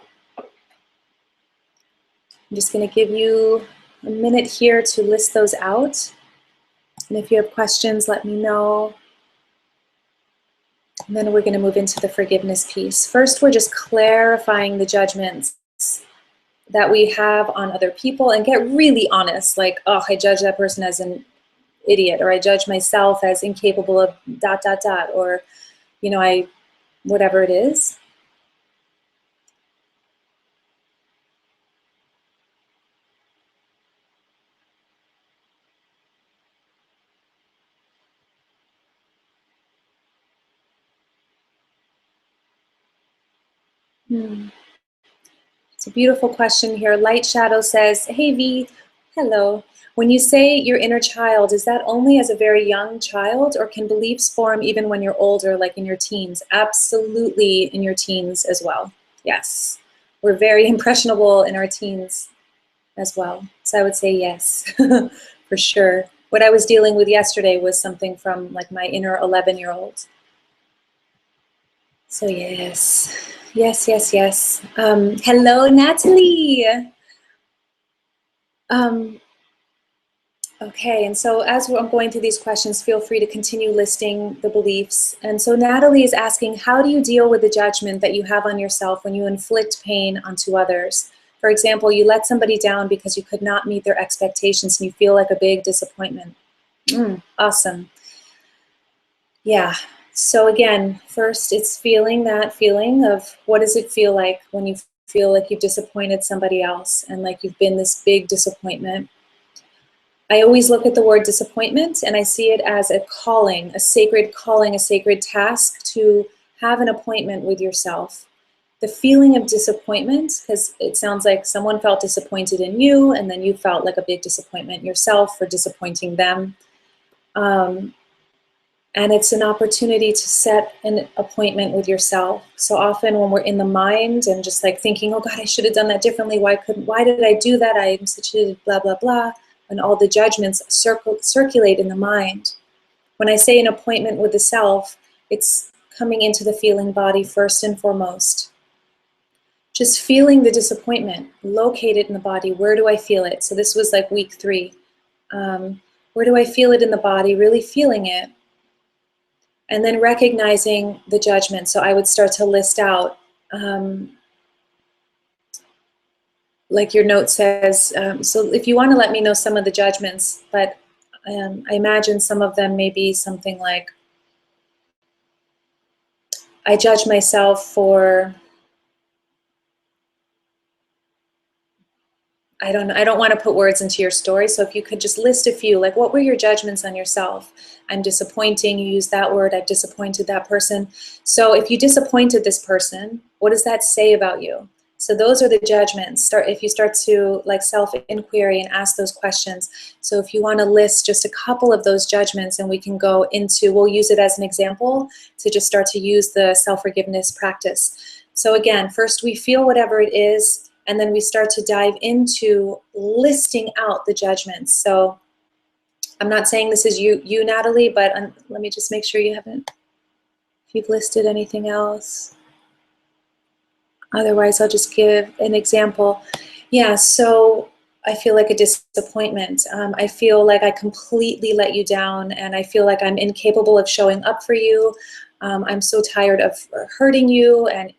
just going to give you a minute here to list those out. And if you have questions, let me know. And then we're going to move into the forgiveness piece. First, we're just clarifying the judgments that we have on other people, and get really honest. Like, oh, I judge that person as an idiot, or I judge myself as incapable of ... or, whatever it is. It's a beautiful question here. Light Shadow says, hey V, hello. When you say your inner child, is that only as a very young child, or can beliefs form even when you're older, like in your teens? Absolutely in your teens as well. Yes. We're very impressionable in our teens as well. So I would say yes, for sure. What I was dealing with yesterday was something from like my inner 11-year-old. So yes, yes, yes, yes. Hello, Natalie. Okay, and so as I'm going through these questions, feel free to continue listing the beliefs. And so Natalie is asking, how do you deal with the judgment that you have on yourself when you inflict pain onto others? For example, you let somebody down because you could not meet their expectations and you feel like a big disappointment. Awesome. Yeah. So again, first it's feeling that feeling of what does it feel like when you feel like you've disappointed somebody else and like you've been this big disappointment. I always look at the word disappointment and I see it as a calling, a sacred task to have an appointment with yourself. The feeling of disappointment, because it sounds like someone felt disappointed in you and then you felt like a big disappointment yourself for disappointing them. And it's an opportunity to set an appointment with yourself. So often when we're in the mind and just like thinking, oh God, I should have done that differently. Why did I do that? I'm such a blah, blah, blah. And all the judgments circulate in the mind. When I say an appointment with the self, it's coming into the feeling body first and foremost. Just feeling the disappointment, locate it in the body. Where do I feel it? So this was like week 3. Where do I feel it in the body? Really feeling it. And then recognizing the judgment. So I would start to list out, like your note says, so if you want to let me know some of the judgments, but I imagine some of them may be something like, I judge myself for, I don't want to put words into your story, so if you could just list a few, like what were your judgments on yourself? I'm disappointing, you use that word, I've disappointed that person. So if you disappointed this person, what does that say about you? So those are the judgments. If you start to like self-inquiry and ask those questions. So if you want to list just a couple of those judgments and we can go into, we'll use it as an example to just start to use the self-forgiveness practice. So again, first we feel whatever it is, and then we start to dive into listing out the judgments. So I'm not saying this is you Natalie, but let me just make sure you haven't, if you've listed anything else. Otherwise, I'll just give an example. Yeah, so I feel like a disappointment. I feel like I completely let you down, and I feel like I'm incapable of showing up for you. I'm so tired of hurting you, and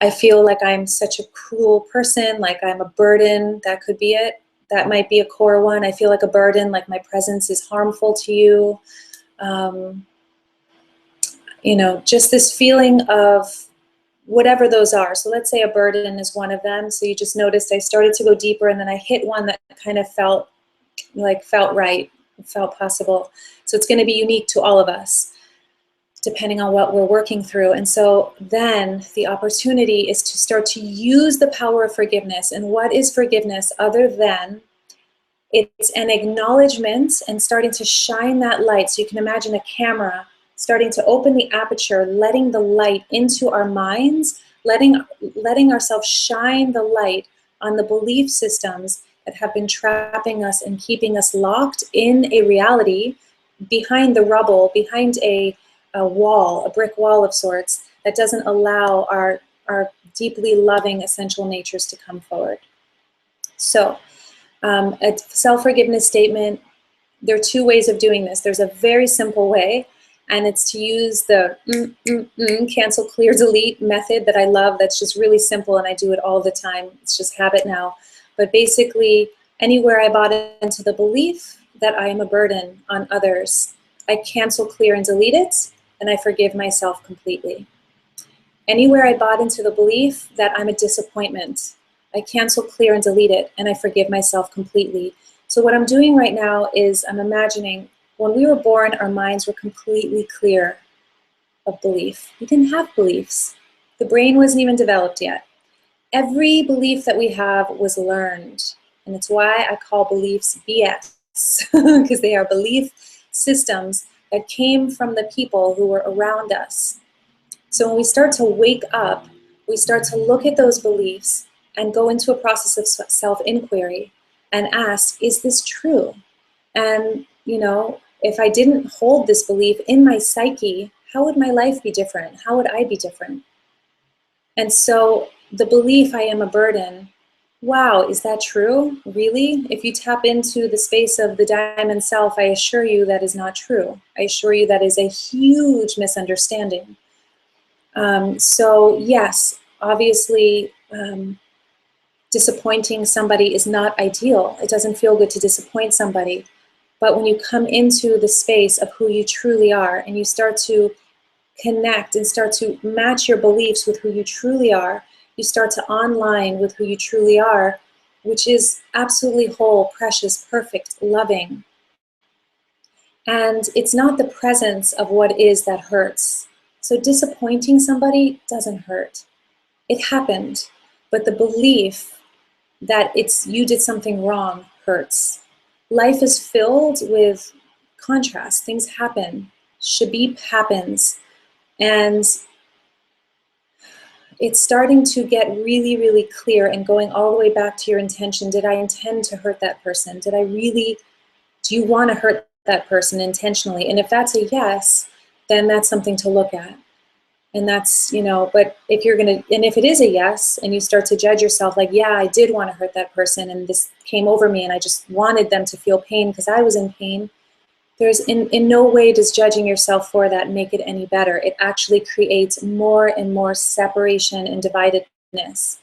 I feel like I'm such a cruel person, like I'm a burden. That could be it. That might be a core one. I feel like a burden, like my presence is harmful to you. You know, just this feeling of whatever those are. So let's say a burden is one of them. So you just noticed I started to go deeper and then I hit one that kind of felt right, felt possible. So it's going to be unique to all of us, depending on what we're working through. And so then the opportunity is to start to use the power of forgiveness. And what is forgiveness other than it's an acknowledgement and starting to shine that light. So you can imagine a camera starting to open the aperture, letting the light into our minds, letting ourselves shine the light on the belief systems that have been trapping us and keeping us locked in a reality behind the rubble, behind a wall, a brick wall of sorts, that doesn't allow our deeply loving essential natures to come forward. So a self-forgiveness statement, there are 2 ways of doing this. There's a very simple way, and it's to use the cancel, clear, delete method that I love. That's just really simple, and I do it all the time. It's just habit now. But basically, anywhere I bought into the belief that I am a burden on others, I cancel, clear, and delete it, and I forgive myself completely. Anywhere I bought into the belief that I'm a disappointment, I cancel, clear, and delete it, and I forgive myself completely. So what I'm doing right now is I'm imagining when we were born, our minds were completely clear of belief. We didn't have beliefs. The brain wasn't even developed yet. Every belief that we have was learned. And it's why I call beliefs BS, because they are belief systems that came from the people who were around us. So when we start to wake up, we start to look at those beliefs and go into a process of self-inquiry and ask, is this true? And, if I didn't hold this belief in my psyche, how would my life be different? How would I be different? And so the belief I am a burden, wow, is that true? Really? If you tap into the space of the diamond self, I assure you that is not true. I assure you that is a huge misunderstanding. So yes, obviously, disappointing somebody is not ideal. It doesn't feel good to disappoint somebody. But when you come into the space of who you truly are and you start to connect and start to match your beliefs with who you truly are, you start to online with who you truly are, which is absolutely whole, precious, perfect, loving. And it's not the presence of what is that hurts. So disappointing somebody doesn't hurt. It happened, but the belief that you did something wrong hurts. Life is filled with contrast. Things happen. Shabib happens. And it's starting to get really, really clear and going all the way back to your intention. Did I intend to hurt that person? Do you want to hurt that person intentionally? And if that's a yes, then that's something to look at. And that's, but if if it is a yes, and you start to judge yourself like, yeah, I did want to hurt that person, and this came over me, and I just wanted them to feel pain because I was in pain, there's in no way does judging yourself for that make it any better. It actually creates more and more separation and dividedness.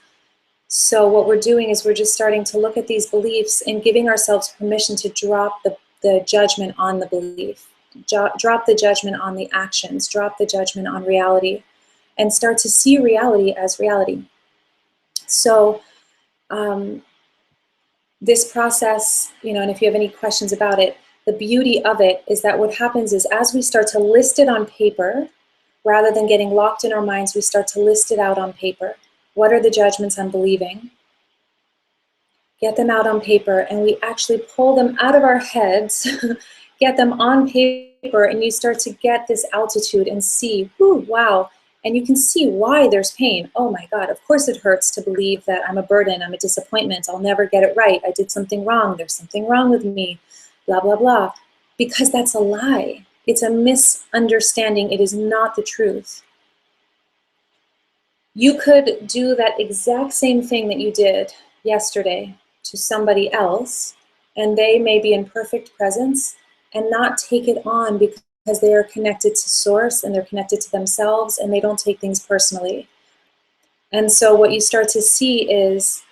So what we're doing is we're just starting to look at these beliefs and giving ourselves permission to drop the judgment on the belief. Drop the judgment on the actions, drop the judgment on reality, and start to see reality as reality. So this process, and if you have any questions about it, the beauty of it is that what happens is as we start to list it on paper, rather than getting locked in our minds, we start to list it out on paper. What are the judgments I'm believing? Get them out on paper, and we actually pull them out of our heads, get them on paper, and you start to get this altitude and see, ooh, wow, and you can see why there's pain. Oh my God, of course it hurts to believe that I'm a burden, I'm a disappointment, I'll never get it right, I did something wrong, there's something wrong with me, blah, blah, blah. Because that's a lie. It's a misunderstanding. It is not the truth. You could do that exact same thing that you did yesterday to somebody else, and they may be in perfect presence and not take it on because they are connected to source and they're connected to themselves and they don't take things personally. And so what you start to see is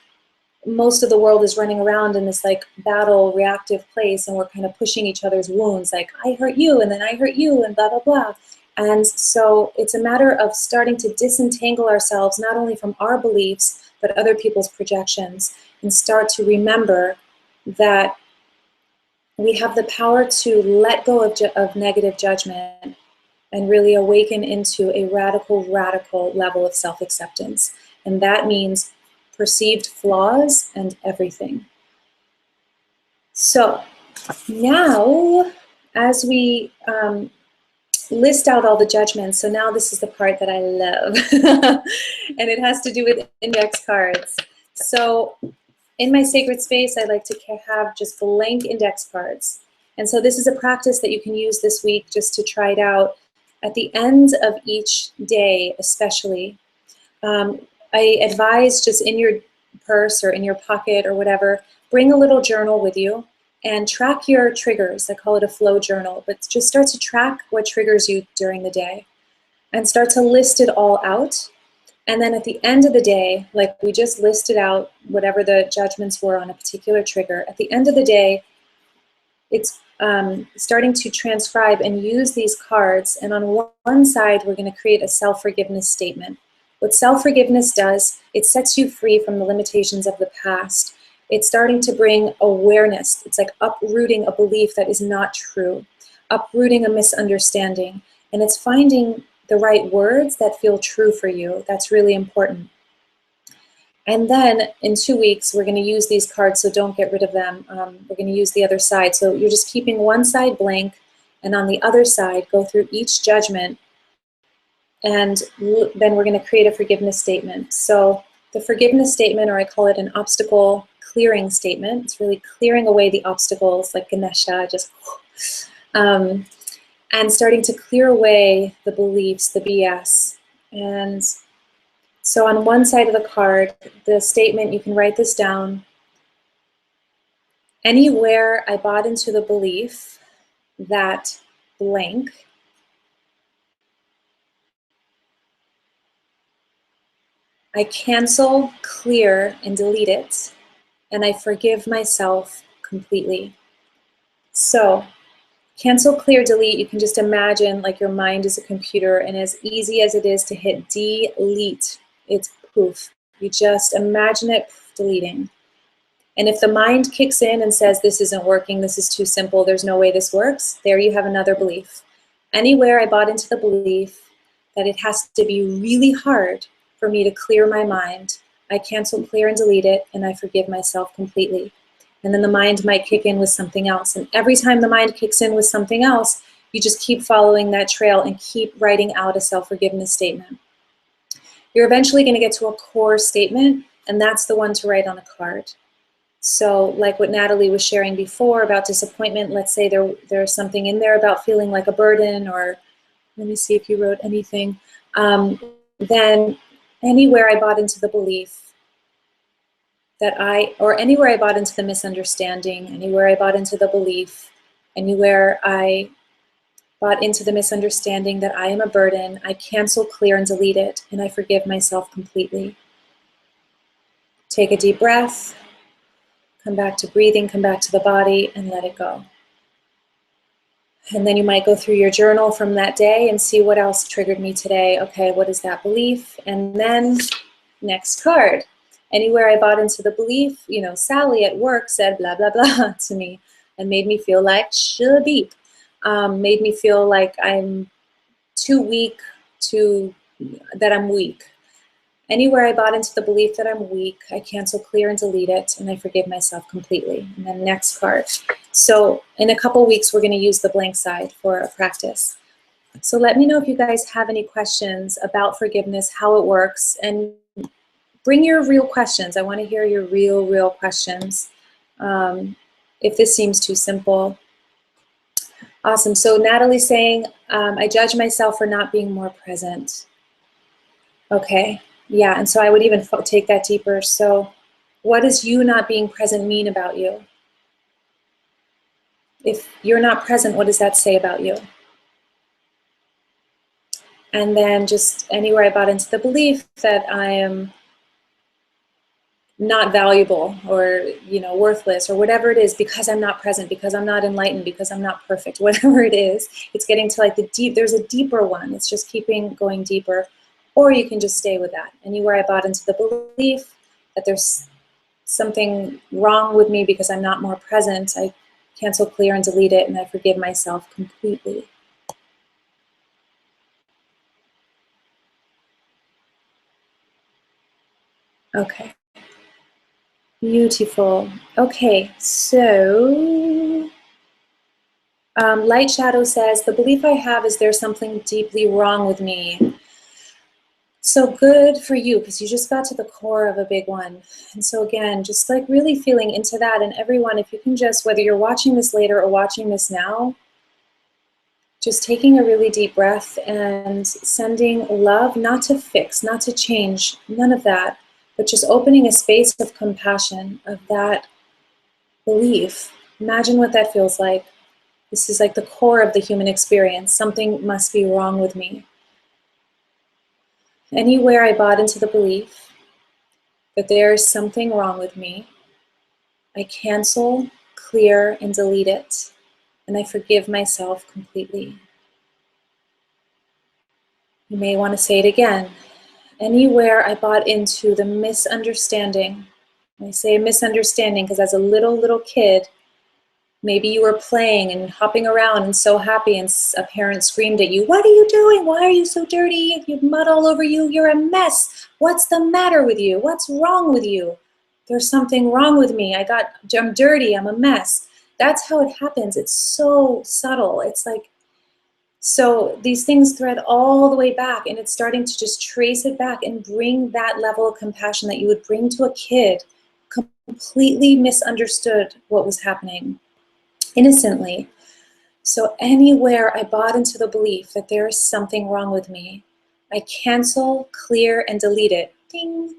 most of the world is running around in this like battle reactive place, and we're kind of pushing each other's wounds, like I hurt you and then I hurt you and blah, blah, blah. And so it's a matter of starting to disentangle ourselves, not only from our beliefs, but other people's projections, and start to remember that we have the power to let go of negative judgment and really awaken into a radical, radical level of self-acceptance. And that means perceived flaws and everything. So now, as we list out all the judgments, so now this is the part that I love, and it has to do with index cards. So in my sacred space, I like to have just blank index cards. And so this is a practice that you can use this week just to try it out. At the end of each day, especially, I advise just in your purse or in your pocket or whatever, bring a little journal with you and track your triggers. I call it a flow journal, but just start to track what triggers you during the day and start to list it all out. And then at the end of the day, like we just listed out whatever the judgments were on a particular trigger, at the end of the day, it's starting to transcribe and use these cards. And on one side, we're going to create a self-forgiveness statement. What self-forgiveness does, it sets you free from the limitations of the past. It's starting to bring awareness. It's like uprooting a belief that is not true, uprooting a misunderstanding. And it's finding the right words that feel true for you. That's really important. And then in 2 weeks, we're going to use these cards, so don't get rid of them. We're going to use the other side. So you're just keeping one side blank, and on the other side, go through each judgment, and then we're going to create a forgiveness statement. So the forgiveness statement, or I call it an obstacle clearing statement, it's really clearing away the obstacles, like Ganesha, just and starting to clear away the beliefs, the BS. And so on one side of the card, the statement, you can write this down. Anywhere I bought into the belief that blank, I cancel, clear, and delete it, and I forgive myself completely. So cancel, clear, delete, you can just imagine like your mind is a computer, and as easy as it is to hit delete, it's poof. You just imagine it deleting. And if the mind kicks in and says, this isn't working, this is too simple, there's no way this works, there you have another belief. Anywhere I bought into the belief that it has to be really hard for me to clear my mind, I cancel, clear, and delete it, and I forgive myself completely. And then the mind might kick in with something else. And every time the mind kicks in with something else, you just keep following that trail and keep writing out a self-forgiveness statement. You're eventually going to get to a core statement, and that's the one to write on a card. So like what Natalie was sharing before about disappointment, let's say there's something in there about feeling like a burden, or let me see if you wrote anything. Then anywhere I bought into the belief that anywhere I bought into the misunderstanding, anywhere I bought into the belief, anywhere I bought into the misunderstanding that I am a burden, I cancel, clear, and delete it, and I forgive myself completely. Take a deep breath, come back to breathing, come back to the body, and let it go. And then you might go through your journal from that day and see what else triggered me today. Okay, what is that belief? And then next card. Anywhere I bought into the belief, Sally at work said blah, blah, blah to me and made me feel like shabeep. Made me feel like I'm too weak, that I'm weak. Anywhere I bought into the belief that I'm weak, I cancel, clear, and delete it, and I forgive myself completely. And then next card. So in a couple weeks, we're going to use the blank side for a practice. So let me know if you guys have any questions about forgiveness, how it works, and bring your real questions. I want to hear your real questions. If this seems too simple. Awesome. So Natalie's saying, I judge myself for not being more present. Okay. Yeah, and so I would even take that deeper. So what does you not being present mean about you? If you're not present, what does that say about you? And then just anywhere I bought into the belief that I am not valuable or worthless or whatever it is, because I'm not present, because I'm not enlightened, because I'm not perfect, whatever it is, it's getting to like there's a deeper one. It's just going deeper. Or you can just stay with that. Anywhere I bought into the belief that there's something wrong with me because I'm not more present, I cancel, clear, and delete it, and I forgive myself completely. Okay. Beautiful. Okay, so Light Shadow says, the belief I have is there's something deeply wrong with me. So good for you, because you just got to the core of a big one. And so again, just like really feeling into that. And everyone, if you can just, whether you're watching this later or watching this now, just taking a really deep breath and sending love, not to fix, not to change, none of that, but just opening a space of compassion of that belief. Imagine what that feels like. This is like the core of the human experience. Something must be wrong with me. Anywhere I bought into the belief that there is something wrong with me, I cancel, clear, and delete it, and I forgive myself completely. You may want to say it again. Anywhere I bought into the misunderstanding, I say misunderstanding because as a little kid, Maybe you were playing and hopping around and so happy, and a parent screamed at you, "What are you doing? Why are you so dirty? You have mud all over you. You're a mess. What's the matter with you? What's wrong with you?" There's something wrong with me. I'm dirty. I'm a mess. That's how it happens. It's so subtle. It's like, so these things thread all the way back, and it's starting to just trace it back and bring that level of compassion that you would bring to a kid, completely misunderstood what was happening innocently. So anywhere I bought into the belief that there is something wrong with me, I cancel, clear, and delete it. Ding.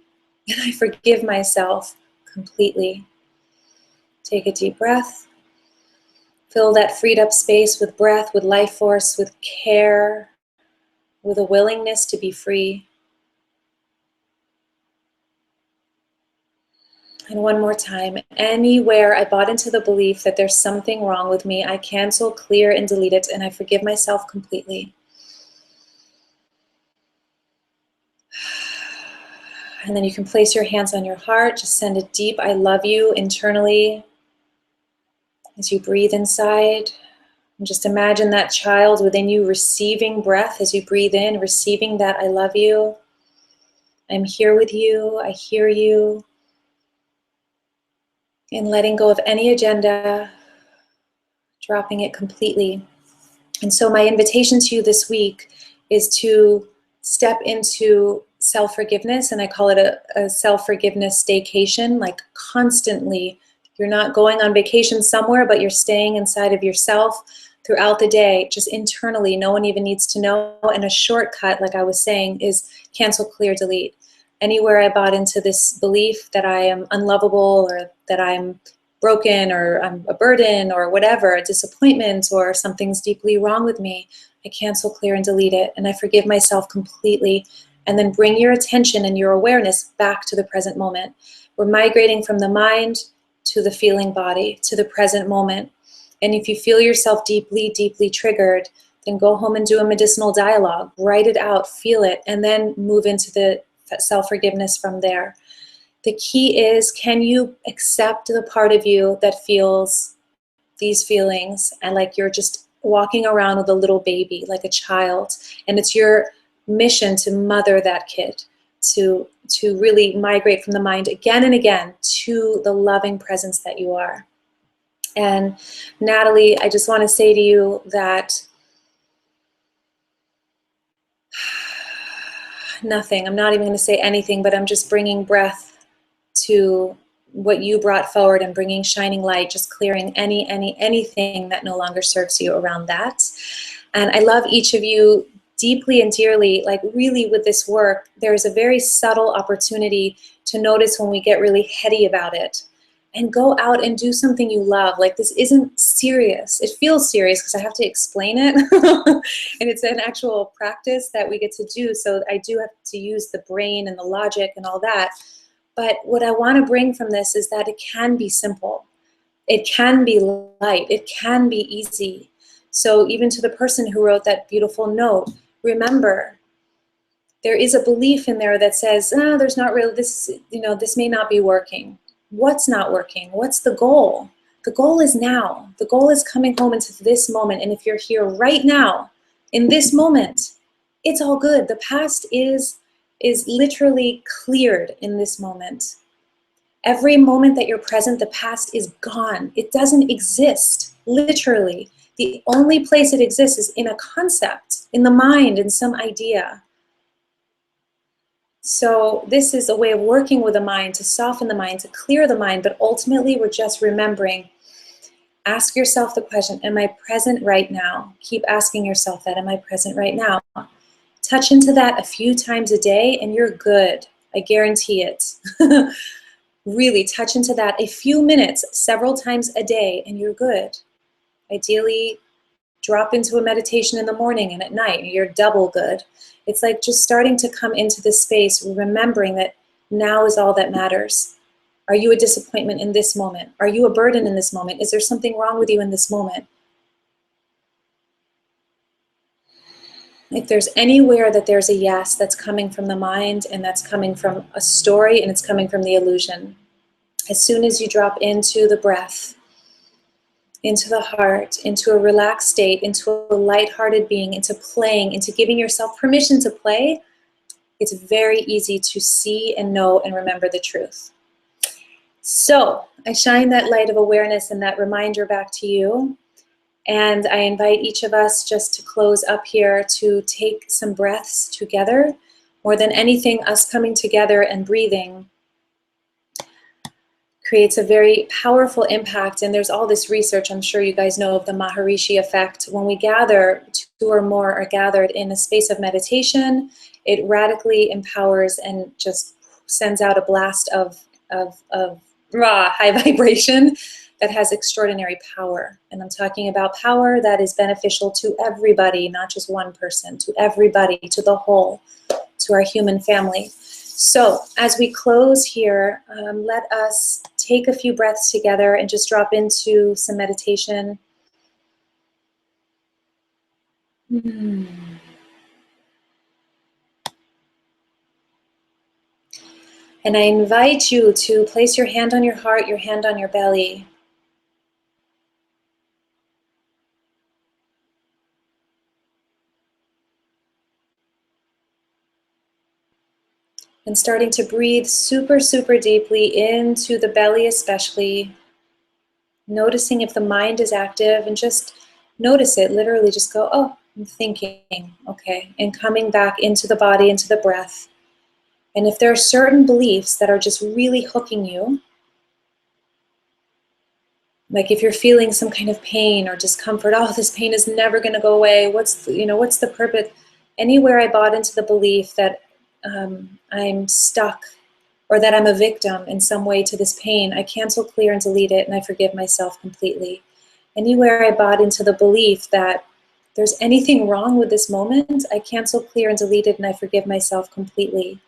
And I forgive myself completely. Take a deep breath. Fill that freed up space with breath, with life force, with care, with a willingness to be free. And one more time, anywhere I bought into the belief that there's something wrong with me, I cancel, clear, and delete it, and I forgive myself completely. And then you can place your hands on your heart, just send a deep "I love you" internally as you breathe inside. And just imagine that child within you receiving breath as you breathe in, receiving that "I love you." I'm here with you, I hear you. And letting go of any agenda, dropping it completely. And so my invitation to you this week is to step into self-forgiveness, and I call it a self-forgiveness staycation, like constantly. You're not going on vacation somewhere, but you're staying inside of yourself throughout the day, just internally. No one even needs to know. And a shortcut, like I was saying, is cancel, clear, delete. Anywhere I bought into this belief that I am unlovable, or that I'm broken, or I'm a burden, or whatever, a disappointment, or something's deeply wrong with me, I cancel, clear, and delete it. And I forgive myself completely. And then bring your attention and your awareness back to the present moment. We're migrating from the mind to the feeling body, to the present moment. And if you feel yourself deeply, deeply triggered, then go home and do a medicinal dialogue. Write it out, feel it, and then move into the self-forgiveness from there. The key is, can you accept the part of you that feels these feelings, and like you're just walking around with a little baby, like a child, and it's your mission to mother that kid, to really migrate from the mind again and again to the loving presence that you are. And Natalie, I just want to say to you that nothing, I'm not even going to say anything, but I'm just bringing breath to what you brought forward, and bringing shining light, just clearing anything that no longer serves you around that. And I love each of you deeply and dearly. Like, really, with this work, there's a very subtle opportunity to notice when we get really heady about it, and go out and do something you love. Like, this isn't serious. It feels serious because I have to explain it. And it's an actual practice that we get to do. So I do have to use the brain and the logic and all that. But what I want to bring from this is that it can be simple. It can be light. It can be easy. So even to the person who wrote that beautiful note, remember, there is a belief in there that says, there's not really this, this may not be working. What's not working? What's the goal? The goal is now. The goal is coming home into this moment. And if you're here right now, in this moment, it's all good. The past is literally cleared in this moment. Every moment that you're present, the past is gone. It doesn't exist, literally. The only place it exists is in a concept, in the mind, in some idea. So this is a way of working with the mind, to soften the mind, to clear the mind, but ultimately we're just remembering. Ask yourself the question, am I present right now? Keep asking yourself that, am I present right now? Touch into that a few times a day and you're good. I guarantee it. Really touch into that a few minutes, several times a day, and you're good. Ideally, drop into a meditation in the morning and at night, and you're double good. It's like just starting to come into this space, remembering that now is all that matters. Are you a disappointment in this moment? Are you a burden in this moment? Is there something wrong with you in this moment? If there's anywhere that there's a yes, that's coming from the mind, and that's coming from a story, and it's coming from the illusion. As soon as you drop into the breath, into the heart, into a relaxed state, into a lighthearted being, into playing, into giving yourself permission to play, it's very easy to see and know and remember the truth. So I shine that light of awareness and that reminder back to you. And I invite each of us just to close up here to take some breaths together. More than anything, us coming together and breathing creates a very powerful impact. And there's all this research, I'm sure you guys know, of the Maharishi effect. When we gather, 2 or more are gathered in a space of meditation, it radically empowers and just sends out a blast of raw high vibration that has extraordinary power. And I'm talking about power that is beneficial to everybody, not just one person, to everybody, to the whole, to our human family. So as we close here, let us take a few breaths together and just drop into some meditation. And I invite you to place your hand on your heart, your hand on your belly. And starting to breathe super, super deeply into the belly especially. Noticing if the mind is active and just notice it. Literally just go, oh, I'm thinking, okay. And coming back into the body, into the breath. And if there are certain beliefs that are just really hooking you, like if you're feeling some kind of pain or discomfort, oh, this pain is never going to go away. What's the purpose? Anywhere I bought into the belief that I'm stuck or that I'm a victim in some way to this pain, I cancel, clear, and delete it, and I forgive myself completely. Anywhere I bought into the belief that there's anything wrong with this moment, I cancel, clear, and delete it, and I forgive myself completely.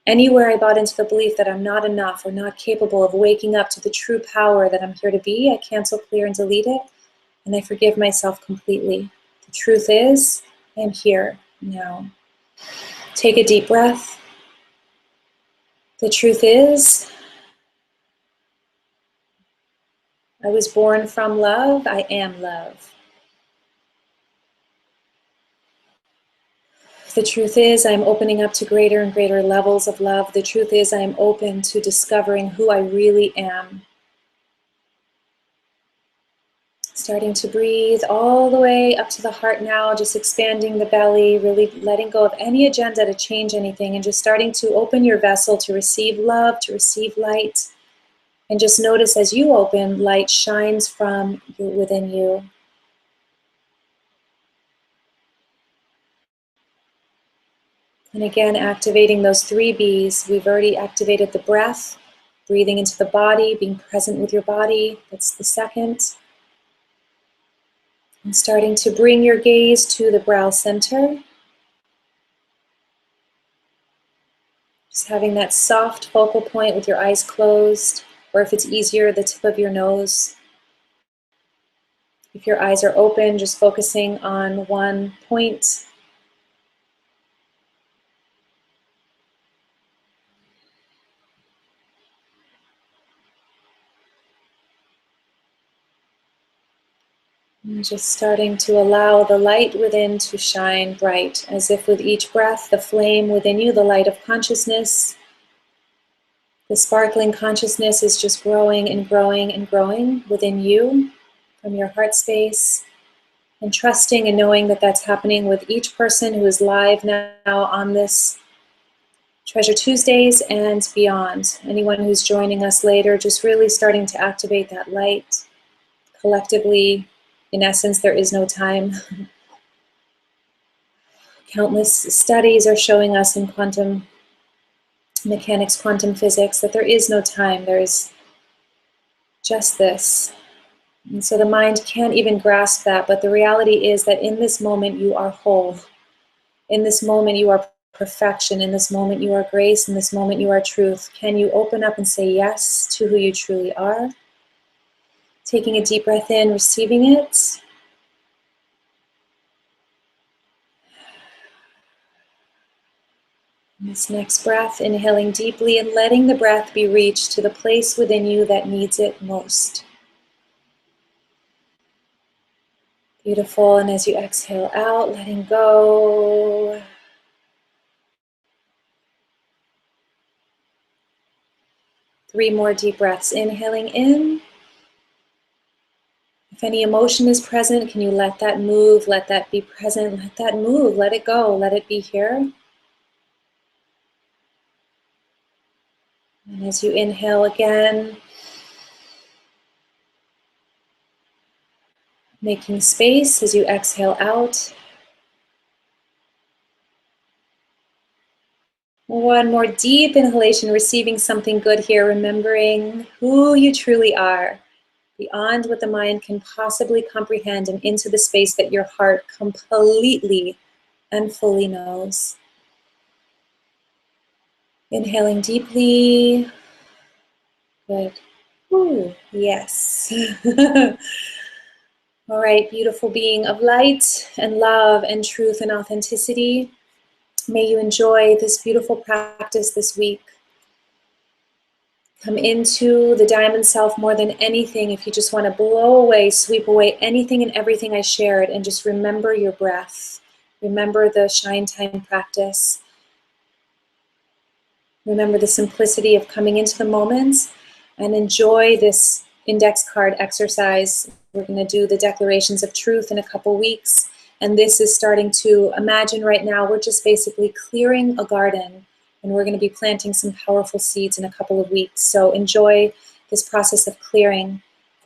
Anywhere I bought into the belief that I'm not enough or not capable of waking up to the true power that I'm here to be, I cancel, clear, and delete it, and I forgive myself completely. The truth is, I'm here now. Take a deep breath. The truth is, I was born from love. I am love. The truth is, I'm opening up to greater and greater levels of love. The truth is, I'm open to discovering who I really am. Starting to breathe all the way up to the heart now, just expanding the belly, really letting go of any agenda to change anything, and just starting to open your vessel to receive love, to receive light. And just notice as you open, light shines from within you. And again, activating those 3 B's. We've already activated the breath, breathing into the body, being present with your body. That's the second. And starting to bring your gaze to the brow center. Just having that soft focal point with your eyes closed, or if it's easier, the tip of your nose. If your eyes are open, just focusing on one point. And just starting to allow the light within to shine bright, as if with each breath, the flame within you, the light of consciousness, the sparkling consciousness is just growing and growing and growing within you, from your heart space, and trusting and knowing that that's happening with each person who is live now on this Treasure Tuesdays and beyond. Anyone who's joining us later, just really starting to activate that light collectively. In essence, there is no time. Countless studies are showing us in quantum mechanics, quantum physics, that there is no time. There is just this. And so the mind can't even grasp that, but the reality is that in this moment you are whole. In this moment you are perfection. In this moment you are grace. In this moment you are truth. Can you open up and say yes to who you truly are? Taking a deep breath in, receiving it. This next breath, inhaling deeply and letting the breath be reached to the place within you that needs it most. Beautiful. And as you exhale out, letting go. Three more deep breaths. Inhaling in. If any emotion is present, can you let that move? Let that be present. Let that move. Let it go. Let it be here. And as you inhale again, making space as you exhale out. One more deep inhalation, receiving something good here, remembering who you truly are, beyond what the mind can possibly comprehend, and into the space that your heart completely and fully knows. Inhaling deeply. Good. Ooh, yes. All right, beautiful being of light and love and truth and authenticity. May you enjoy this beautiful practice this week. Come into the diamond self more than anything. If you just want to blow away, sweep away anything and everything I shared, and just remember your breath. Remember the shine time practice. Remember the simplicity of coming into the moments, and enjoy this index card exercise. We're going to do the declarations of truth in a couple weeks. And this is starting to imagine right now, we're just basically clearing a garden, and we're going to be planting some powerful seeds in a couple of weeks. So enjoy this process of clearing.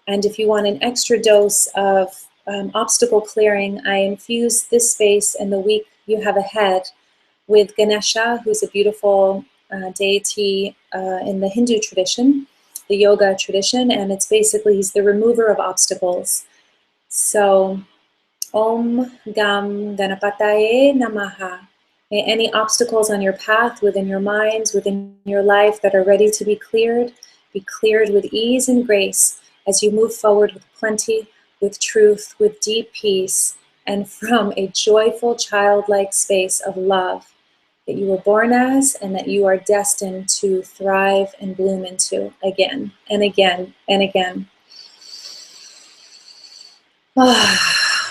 And if you want an extra dose of obstacle clearing, I infuse this space and the week you have ahead with Ganesha, who's a beautiful deity in the Hindu tradition, the yoga tradition, and it's basically, he's the remover of obstacles. So, Om Gam Ganapataye Namaha. May any obstacles on your path, within your minds, within your life that are ready to be cleared with ease and grace as you move forward with plenty, with truth, with deep peace, and from a joyful, childlike space of love that you were born as, and that you are destined to thrive and bloom into again and again and again.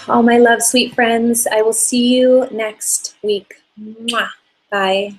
All my love, sweet friends. I will see you next week. Mwah. Bye.